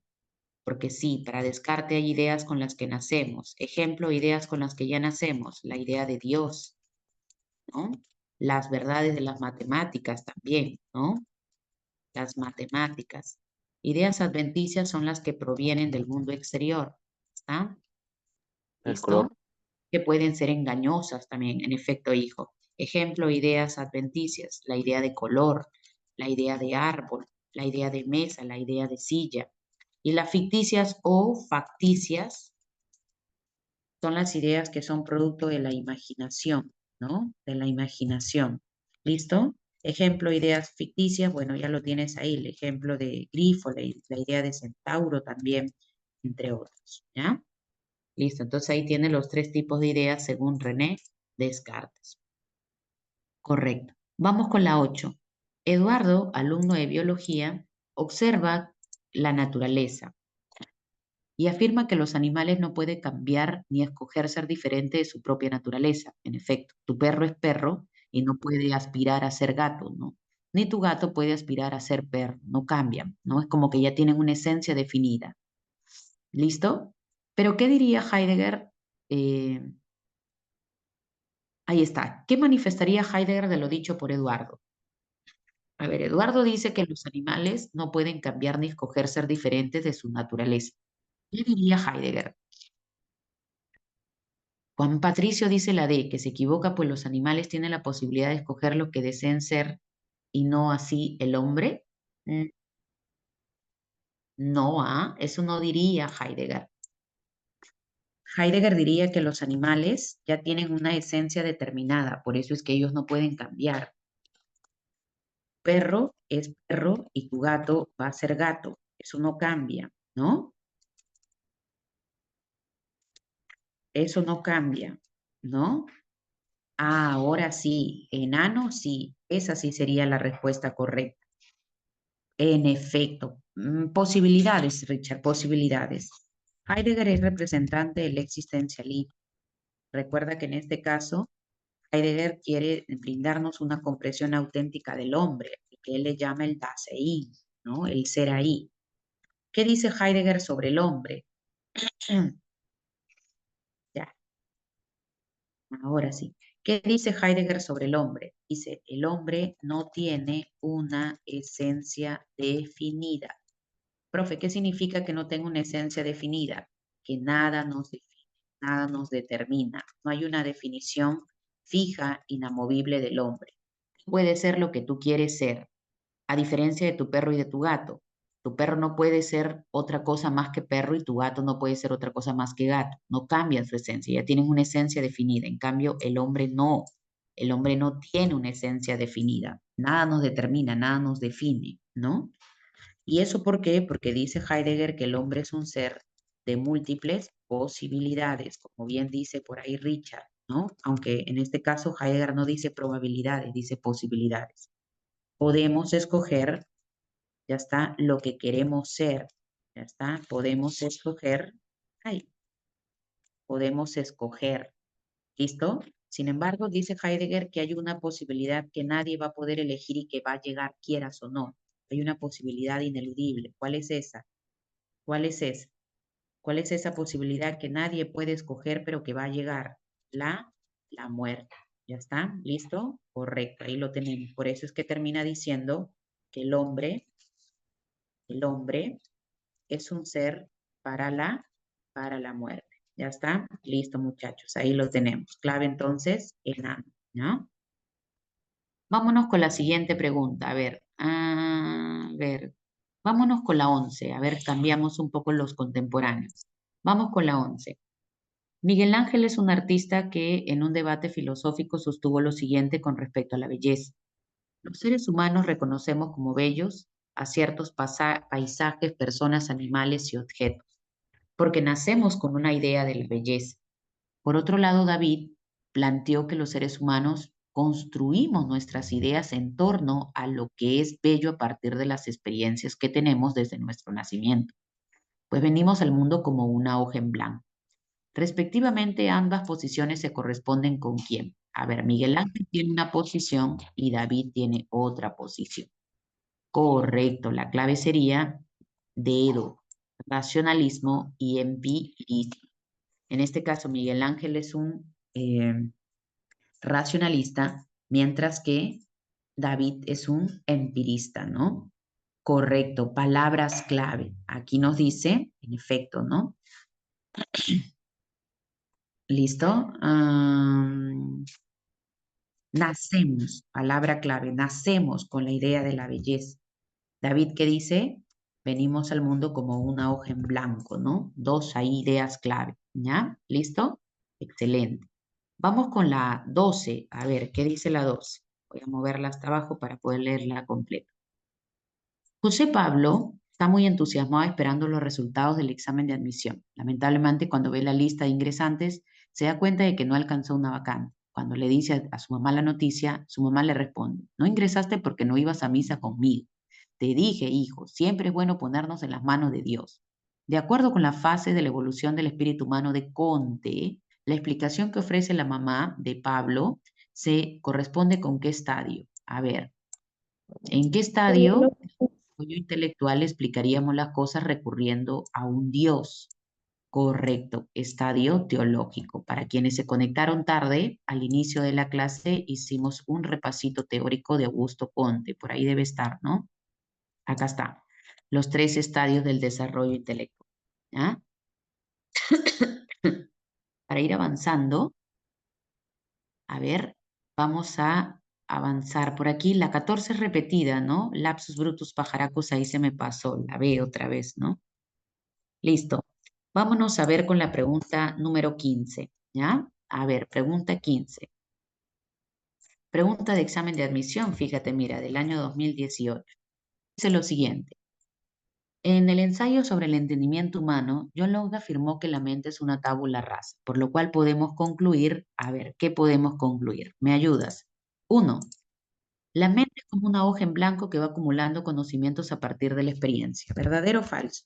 Porque sí, para Descartes hay ideas con las que nacemos. Ejemplo, ideas con las que ya nacemos. La idea de Dios, ¿no? Las verdades de las matemáticas también, ¿no? Las matemáticas. Ideas adventicias son las que provienen del mundo exterior, ¿está? El color, ¿Listo? Que pueden ser engañosas también, en efecto, hijo. Ejemplo, ideas adventicias, la idea de color, la idea de árbol, la idea de mesa, la idea de silla. Y las ficticias o facticias son las ideas que son producto de la imaginación, ¿no? De la imaginación. ¿Listo? Ejemplo, ideas ficticias, bueno, ya lo tienes ahí, el ejemplo de grifo, la idea de centauro también, entre otros, ¿ya? Listo, entonces ahí tiene los tres tipos de ideas según René Descartes. Correcto. Vamos con la 8. Eduardo, alumno de biología, observa la naturaleza y afirma que los animales no pueden cambiar ni escoger ser diferente de su propia naturaleza. En efecto, tu perro es perro y no puede aspirar a ser gato, ¿no? Ni tu gato puede aspirar a ser perro, no cambian, ¿no? Es como que ya tienen una esencia definida. ¿Listo? Pero ¿qué diría Heidegger? Eh, Ahí está. ¿Qué manifestaría Heidegger de lo dicho por Eduardo? A ver, Eduardo dice que los animales no pueden cambiar ni escoger ser diferentes de su naturaleza. ¿Qué diría Heidegger? Juan Patricio dice la D, que se equivoca, pues los animales tienen la posibilidad de escoger lo que deseen ser y no así el hombre. Mm, No, eso no diría Heidegger. Heidegger diría que los animales ya tienen una esencia determinada, por eso es que ellos no pueden cambiar. Perro es perro y tu gato va a ser gato. Eso no cambia, ¿no? Eso no cambia, ¿no? Ahora sí, enano, sí. Esa sí sería la respuesta correcta. En efecto, posibilidades, Richard, posibilidades. Heidegger es representante del existencialismo. Recuerda que en este caso, Heidegger quiere brindarnos una comprensión auténtica del hombre, que él le llama el Dasein, ¿no? El ser ahí. ¿Qué dice Heidegger sobre el hombre? Ya. Ahora sí. ¿Qué dice Heidegger sobre el hombre? Dice, el hombre no tiene una esencia definida. Profe, ¿qué significa que no tenga una esencia definida? Que nada nos define, nada nos determina. No hay una definición fija, inamovible del hombre. Puede ser lo que tú quieres ser, a diferencia de tu perro y de tu gato. Tu perro no puede ser otra cosa más que perro y tu gato no puede ser otra cosa más que gato. No cambian su esencia, ya tienen una esencia definida. En cambio, el hombre no. El hombre no tiene una esencia definida. Nada nos determina, nada nos define, ¿no? ¿Y eso por qué? Porque dice Heidegger que el hombre es un ser de múltiples posibilidades, como bien dice por ahí Richard, ¿no? Aunque en este caso Heidegger no dice probabilidades, dice posibilidades. Podemos escoger, ya está, lo que queremos ser, ya está, podemos escoger, ay, podemos escoger, ¿listo? Sin embargo, dice Heidegger que hay una posibilidad que nadie va a poder elegir y que va a llegar, quieras o no. Hay una posibilidad ineludible. ¿Cuál es esa? ¿Cuál es esa? ¿Cuál es esa posibilidad que nadie puede escoger, pero que va a llegar? La muerte. ¿Ya está? ¿Listo? Correcto, ahí lo tenemos. Por eso es que termina diciendo que el hombre es un ser para para la muerte. ¿Ya está? Listo, muchachos, ahí lo tenemos. Clave entonces, enano, ¿no? Vámonos con la siguiente pregunta. A ver, vámonos con la 11. A ver, cambiamos un poco los contemporáneos. Vamos con la 11. Miguel Ángel es un artista que en un debate filosófico sostuvo lo siguiente con respecto a la belleza. Los seres humanos reconocemos como bellos a ciertos paisajes, personas, animales y objetos, porque nacemos con una idea de la belleza. Por otro lado, David planteó que los seres humanos construimos nuestras ideas en torno a lo que es bello a partir de las experiencias que tenemos desde nuestro nacimiento, pues venimos al mundo como una hoja en blanco. Respectivamente, ambas posiciones se corresponden con quién. A ver, Miguel Ángel tiene una posición y David tiene otra posición. Correcto, la clave sería dedo, racionalismo y empirismo. En este caso, Miguel Ángel es un racionalista, mientras que David es un empirista, ¿no? Correcto, palabras clave. Aquí nos dice, en efecto, ¿no? ¿Listo? Nacemos, palabra clave, nacemos con la idea de la belleza. David, ¿qué dice? Venimos al mundo como una hoja en blanco, ¿no? Dos ahí ideas clave, ¿ya? ¿Listo? Excelente. Vamos con la 12. A ver, ¿qué dice la 12? Voy a moverla hasta abajo para poder leerla completa. José Pablo está muy entusiasmado esperando los resultados del examen de admisión. Lamentablemente, cuando ve la lista de ingresantes, se da cuenta de que no alcanzó una vacante. Cuando le dice a su mamá la noticia, su mamá le responde, no ingresaste porque no ibas a misa conmigo. Te dije, hijo, siempre es bueno ponernos en las manos de Dios. De acuerdo con la fase de la evolución del espíritu humano de Conte, la explicación que ofrece la mamá de Pablo se corresponde con qué estadio. A ver, ¿en qué estadio desarrollo intelectual explicaríamos las cosas recurriendo a un Dios? Correcto, estadio teológico. Para quienes se conectaron tarde, al inicio de la clase hicimos un repasito teórico de Augusto Conte. Por ahí debe estar, ¿no? Acá está. Los tres estadios del desarrollo intelectual. ¿Ya? Para ir avanzando, a ver, vamos a avanzar por aquí. La 14 es repetida, ¿no? Lapsus brutus pajaracos, ahí se me pasó. La veo otra vez, ¿no? Listo. Vámonos a ver con la pregunta número 15, ¿ya? A ver, pregunta 15. Pregunta de examen de admisión, fíjate, mira, del año 2018. Dice lo siguiente. En el ensayo sobre el entendimiento humano, John Locke afirmó que la mente es una tabula rasa, por lo cual podemos concluir, a ver, ¿qué podemos concluir? ¿Me ayudas? Uno, la mente es como una hoja en blanco que va acumulando conocimientos a partir de la experiencia. ¿Verdadero o falso?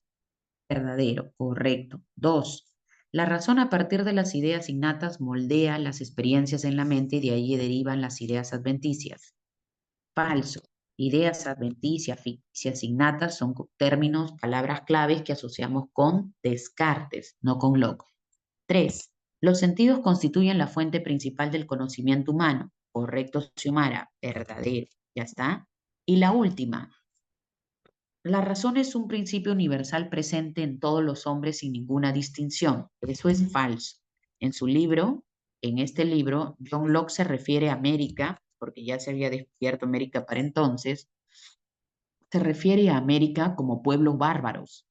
Verdadero, correcto. Dos, la razón a partir de las ideas innatas moldea las experiencias en la mente y de ahí derivan las ideas adventicias. Falso. Ideas adventicias, ficticias, innatas son términos, palabras claves que asociamos con Descartes, no con Locke. Tres. Los sentidos constituyen la fuente principal del conocimiento humano. Correcto, Xiomara, verdadero. Ya está. Y la última, la razón es un principio universal presente en todos los hombres sin ninguna distinción. Eso es falso. En su libro, en este libro, John Locke se refiere a América, porque ya se había descubierto América para entonces, se refiere a América como pueblos bárbaros.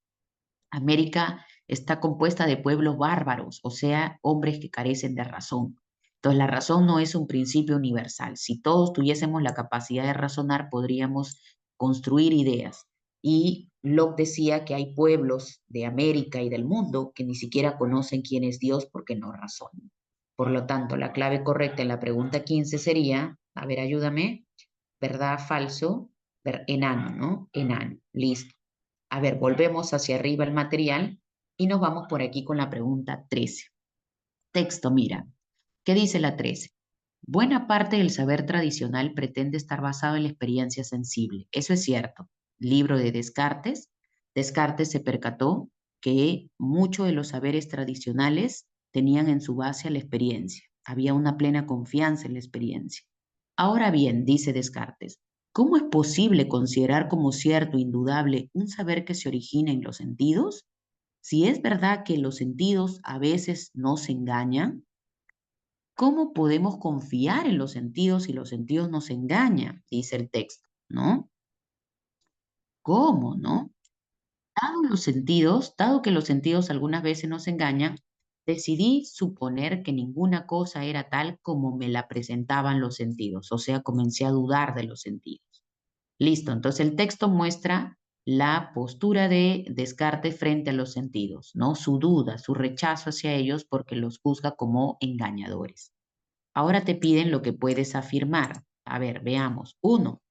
América está compuesta de pueblos bárbaros, o sea, hombres que carecen de razón. Entonces, la razón no es un principio universal. Si todos tuviésemos la capacidad de razonar, podríamos construir ideas. Y Locke decía que hay pueblos de América y del mundo que ni siquiera conocen quién es Dios porque no razonan. Por lo tanto, la clave correcta en la pregunta 15 sería, a ver, ayúdame, ¿verdad, falso? Enano, ¿no? Enano, listo. A ver, volvemos hacia arriba el material y nos vamos por aquí con la pregunta 13. Texto, mira, ¿qué dice la 13? Buena parte del saber tradicional pretende estar basado en la experiencia sensible. Eso es cierto. Libro de Descartes. Descartes se percató que muchos de los saberes tradicionales tenían en su base a la experiencia. Había una plena confianza en la experiencia. Ahora bien, dice Descartes, ¿cómo es posible considerar como cierto, indudable, un saber que se origina en los sentidos? Si es verdad que los sentidos a veces nos engañan, ¿cómo podemos confiar en los sentidos si los sentidos nos engañan? Dice el texto, ¿no? ¿Cómo, no? Dado que los sentidos algunas veces nos engañan, decidí suponer que ninguna cosa era tal como me la presentaban los sentidos, o sea, comencé a dudar de los sentidos. Listo, entonces el texto muestra la postura de Descartes frente a los sentidos, ¿no? Su duda, su rechazo hacia ellos porque los juzga como engañadores. Ahora te piden lo que puedes afirmar. A ver, veamos. Uno,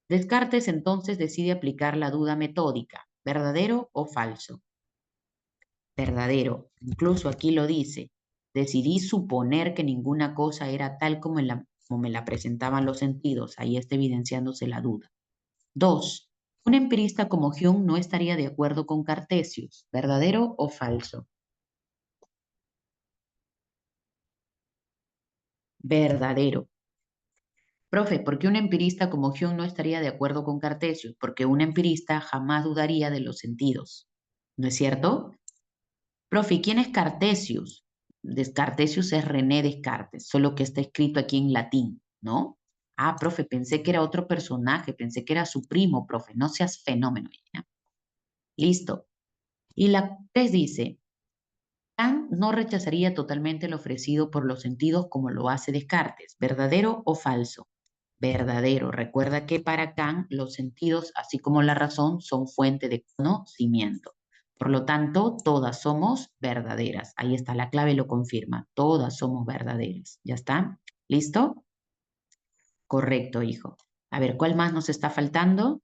Descartes entonces decide aplicar la duda metódica, ¿verdadero o falso? Verdadero. Incluso aquí lo dice. Decidí suponer que ninguna cosa era tal como me la presentaban los sentidos. Ahí está evidenciándose la duda. Dos, un empirista como Hume no estaría de acuerdo con Cartesius, ¿verdadero o falso? Verdadero. Profe, ¿por qué un empirista como Hume no estaría de acuerdo con Cartesius? Porque un empirista jamás dudaría de los sentidos. ¿No es cierto? Profe, ¿quién es Cartesius? Cartesius es René Descartes, solo que está escrito aquí en latín, ¿no? Ah, profe, pensé que era otro personaje, pensé que era su primo, profe, no seas fenómeno. ¿Ya? Listo. Y la 3 dice, Kant no rechazaría totalmente lo ofrecido por los sentidos como lo hace Descartes. ¿Verdadero o falso? Verdadero. Recuerda que para Kant los sentidos, así como la razón, son fuente de conocimiento. Por lo tanto, todas somos verdaderas. Ahí está, la clave lo confirma. Todas somos verdaderas. ¿Ya está? ¿Listo? Correcto, hijo. A ver, ¿cuál más nos está faltando?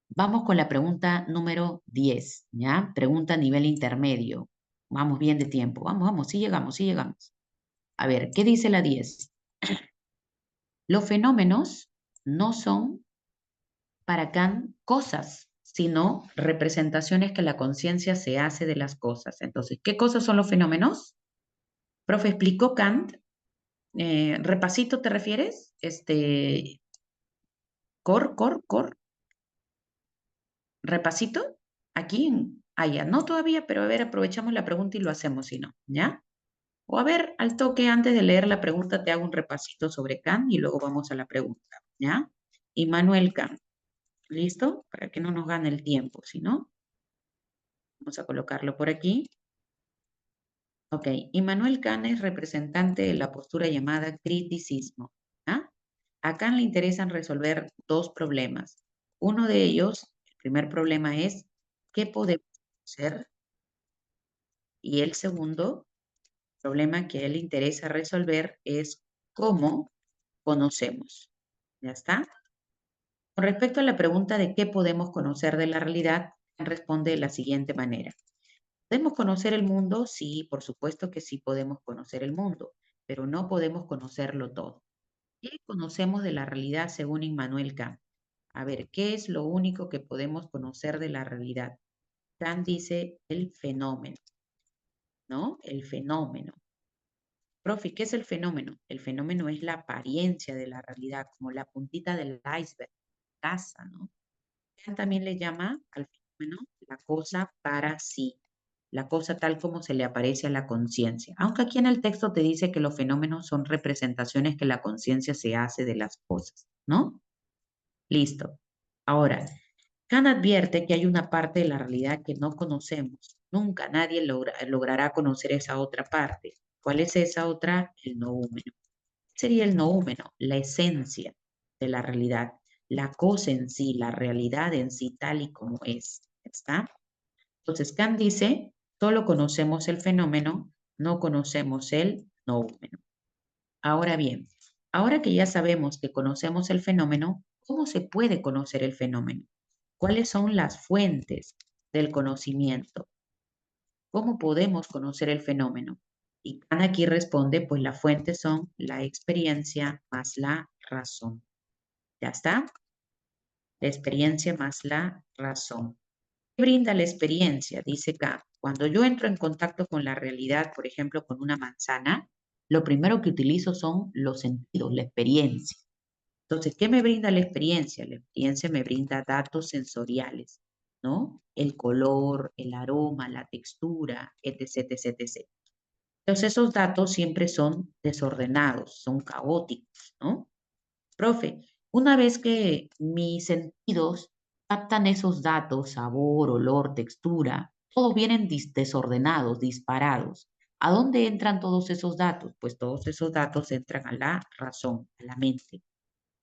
Vamos con la pregunta número 10, ¿ya? Pregunta a nivel intermedio. Vamos bien de tiempo. Vamos, vamos, sí llegamos, sí llegamos. A ver, ¿qué dice la 10? Los fenómenos no son para Kant cosas, sino representaciones que la conciencia se hace de las cosas. Entonces, ¿qué cosas son los fenómenos? Profe, explicó Kant. ¿Repasito te refieres? ¿Repasito? Aquí, ya, no todavía, pero a ver, aprovechamos la pregunta y lo hacemos si no, ¿ya? O a ver, al toque, antes de leer la pregunta, te hago un repasito sobre Kant y luego vamos a la pregunta, ¿ya? Immanuel Kant, ¿listo? Para que no nos gane el tiempo, si no, vamos a colocarlo por aquí. Ok, Immanuel Kant es representante de la postura llamada criticismo, ¿ah? A Kant le interesan resolver dos problemas. Uno de ellos, el primer problema es, ¿qué podemos hacer? Y el segundo problema que a él le interesa resolver es cómo conocemos. ¿Ya está? Con respecto a la pregunta de qué podemos conocer de la realidad, responde de la siguiente manera. ¿Podemos conocer el mundo? Sí, por supuesto que sí podemos conocer el mundo, pero no podemos conocerlo todo. ¿Qué conocemos de la realidad según Immanuel Kant? A ver, ¿qué es lo único que podemos conocer de la realidad? Kant dice el fenómeno, ¿no? El fenómeno. Profe, ¿qué es el fenómeno? El fenómeno es la apariencia de la realidad, como la puntita del iceberg, casa, ¿no? También le llama al fenómeno la cosa para sí, la cosa tal como se le aparece a la conciencia. Aunque aquí en el texto te dice que los fenómenos son representaciones que la conciencia se hace de las cosas, ¿no? Listo. Ahora, Kant advierte que hay una parte de la realidad que no conocemos. Nunca nadie logrará conocer esa otra parte. ¿Cuál es esa otra? El noúmeno. Sería el noúmeno, la esencia de la realidad, la cosa en sí, la realidad en sí tal y como es. ¿Está? Entonces Kant dice, solo conocemos el fenómeno, no conocemos el noúmeno. Ahora bien, ahora que ya sabemos que conocemos el fenómeno, ¿cómo se puede conocer el fenómeno? ¿Cuáles son las fuentes del conocimiento? ¿Cómo podemos conocer el fenómeno? Y Kant aquí responde, pues las fuentes son la experiencia más la razón. ¿Ya está? La experiencia más la razón. ¿Qué brinda la experiencia? Dice Kant. Cuando yo entro en contacto con la realidad, por ejemplo, con una manzana, lo primero que utilizo son los sentidos, la experiencia. Entonces, ¿qué me brinda la experiencia? La experiencia me brinda datos sensoriales, ¿no? El color, el aroma, la textura, etc., etc., etc. Entonces, esos datos siempre son desordenados, son caóticos, ¿no? Profe, una vez que mis sentidos captan esos datos, sabor, olor, textura, todos vienen desordenados, disparados. ¿A dónde entran todos esos datos? Pues todos esos datos entran a la razón, a la mente.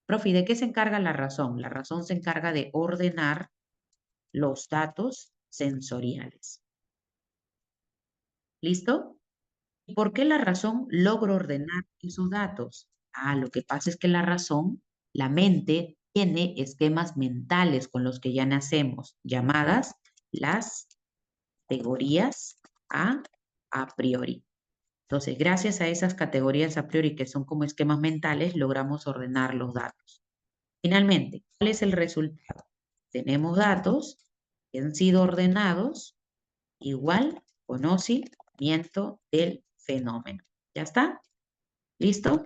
Profe, ¿y de qué se encarga la razón? La razón se encarga de ordenar los datos sensoriales. ¿Listo? ¿Y por qué la razón logra ordenar esos datos? Ah, lo que pasa es que la razón, la mente, tiene esquemas mentales con los que ya nacemos, llamadas las categorías a priori. Entonces, gracias a esas categorías a priori que son como esquemas mentales, logramos ordenar los datos. Finalmente, ¿cuál es el resultado? Tenemos datos que han sido ordenados igual conocimiento del fenómeno. ¿Ya está? ¿Listo?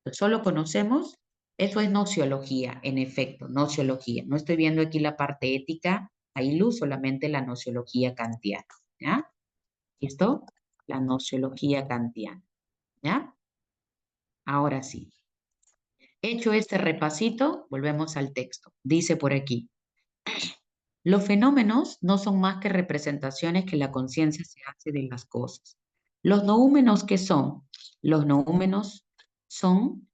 Pues solo conocemos, eso es nociología, en efecto, nociología. No estoy viendo aquí la parte ética, ahí luz solamente la nociología kantiana. ¿Ya? ¿Listo? La nociología kantiana. ¿Ya? Ahora sí. Hecho este repasito, volvemos al texto. Dice por aquí. Los fenómenos no son más que representaciones que la conciencia se hace de las cosas. Los noúmenos, ¿qué son? Los noúmenos son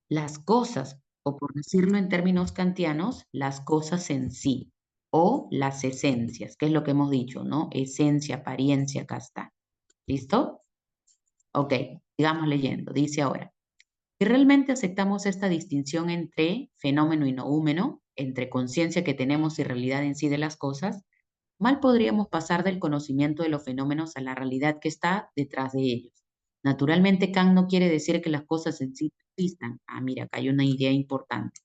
las cosas, o por decirlo en términos kantianos, las cosas en sí, o las esencias, que es lo que hemos dicho, ¿no? Esencia, apariencia, acá está. ¿Listo? Ok, sigamos leyendo. Dice ahora, si realmente aceptamos esta distinción entre fenómeno y noúmeno, entre conciencia que tenemos y realidad en sí de las cosas, mal podríamos pasar del conocimiento de los fenómenos a la realidad que está detrás de ellos. Naturalmente, Kant no quiere decir que las cosas en sí no existan. Ah, mira, acá hay una idea importante.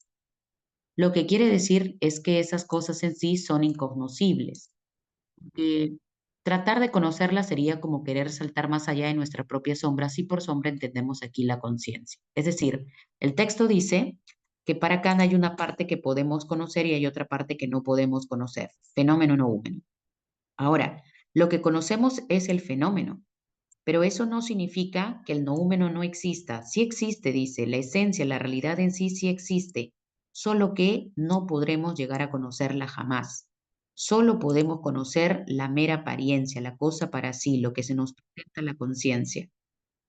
Lo que quiere decir es que esas cosas en sí son incognoscibles. Eh, Tratar de conocerlas sería como querer saltar más allá de nuestra propia sombra, si por sombra entendemos aquí la conciencia. Es decir, el texto dice que para Kant hay una parte que podemos conocer y hay otra parte que no podemos conocer. Fenómeno no húmeno. Ahora, lo que conocemos es el fenómeno, pero eso no significa que el noúmeno no exista. Sí existe, dice, la esencia, la realidad en sí sí existe, solo que no podremos llegar a conocerla jamás. Solo podemos conocer la mera apariencia, la cosa para sí, lo que se nos presenta la conciencia.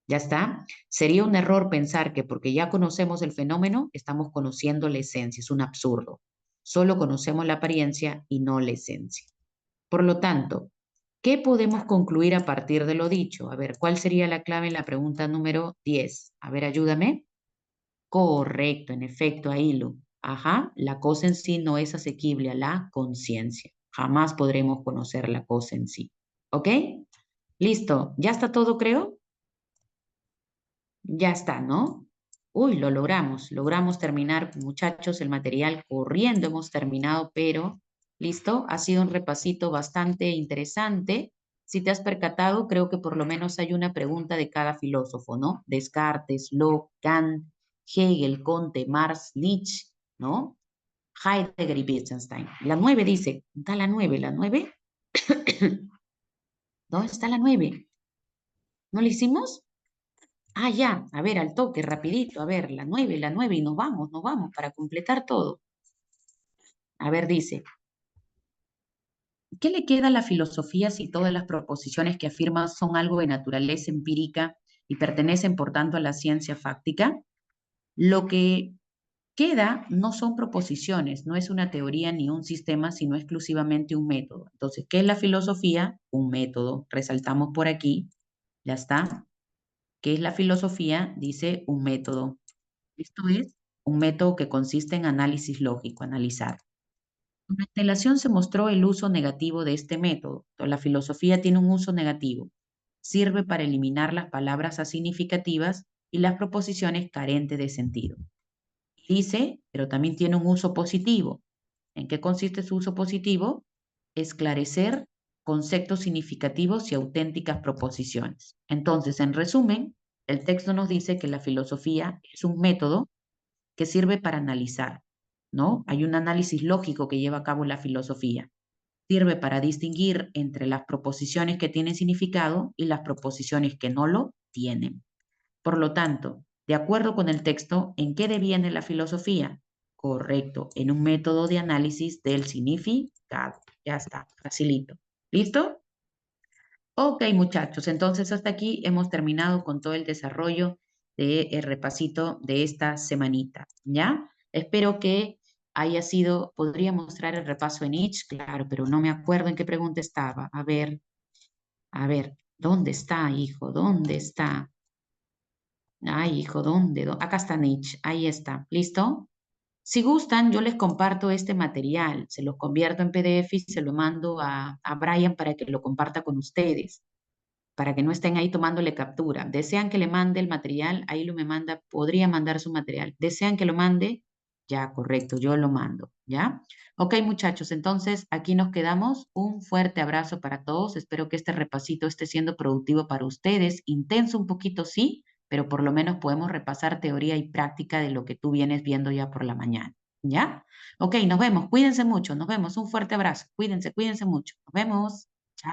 ¿Ya está? Sería un error pensar que porque ya conocemos el fenómeno, estamos conociendo la esencia. Es un absurdo. Solo conocemos la apariencia y no la esencia. Por lo tanto, ¿qué podemos concluir a partir de lo dicho? A ver, ¿cuál sería la clave en la pregunta número 10? A ver, ayúdame. Correcto, en efecto, Ailu. Ajá, la cosa en sí no es asequible a la conciencia. Jamás podremos conocer la cosa en sí. ¿Ok? Listo. ¿Ya está todo, creo? Ya está, ¿no? Uy, lo logramos. Logramos terminar, muchachos, el material corriendo. Hemos terminado, pero listo. Ha sido un repasito bastante interesante. si te has percatado, creo que por lo menos hay una pregunta de cada filósofo, ¿no? Descartes, Locke, Kant, Hegel, Comte, Marx, Nietzsche, ¿no? Heidegger y Wittgenstein. La 9 dice, ¿dónde está la 9? ¿La 9? ¿Dónde está la 9? ¿No la hicimos? Ah, ya, a ver, al toque, rapidito, a ver, la 9, y nos vamos, para completar todo. A ver, dice, ¿qué le queda a la filosofía si todas las proposiciones que afirma son algo de naturaleza empírica y pertenecen, por tanto, a la ciencia fáctica? Lo que queda no son proposiciones, no es una teoría ni un sistema, sino exclusivamente un método. Entonces, ¿qué es la filosofía? Un método. Resaltamos por aquí, ya está. ¿Qué es la filosofía? Dice un método. Esto es un método que consiste en análisis lógico, analizar. En la instalación se mostró el uso negativo de este método. Entonces, la filosofía tiene un uso negativo. Sirve para eliminar las palabras asignificativas y las proposiciones carentes de sentido. Dice, pero también tiene un uso positivo. ¿En qué consiste su uso positivo? Esclarecer conceptos significativos y auténticas proposiciones. Entonces, en resumen, el texto nos dice que la filosofía es un método que sirve para analizar, ¿no? Hay un análisis lógico que lleva a cabo la filosofía. Sirve para distinguir entre las proposiciones que tienen significado y las proposiciones que no lo tienen. Por lo tanto, de acuerdo con el texto, ¿en qué deviene la filosofía? Correcto, en un método de análisis del significado. Ya está, facilito. ¿Listo? Ok, muchachos, entonces hasta aquí hemos terminado con todo el desarrollo del repasito de esta semanita, ¿ya? Espero que haya sido, podría mostrar el repaso en each, claro, pero no me acuerdo en qué pregunta estaba. A ver, ¿dónde está, hijo? ¿Dónde está? Ay, hijo, ¿dónde? Acá está Nietzsche, ahí está. ¿Listo? Si gustan, yo les comparto este material, se los convierto en PDF y se lo mando a Brian para que lo comparta con ustedes, para que no estén ahí tomándole captura. ¿Desean que le mande el material? Ahí lo me manda, podría mandar su material. ¿Desean que lo mande? Ya, correcto, yo lo mando, ¿ya? Ok, muchachos, entonces aquí nos quedamos. Un fuerte abrazo para todos. Espero que este repasito esté siendo productivo para ustedes. Intenso un poquito, sí, pero por lo menos podemos repasar teoría y práctica de lo que tú vienes viendo ya por la mañana, ¿ya? Ok, nos vemos. Cuídense mucho. Nos vemos. Un fuerte abrazo. Cuídense mucho. Nos vemos. Chao.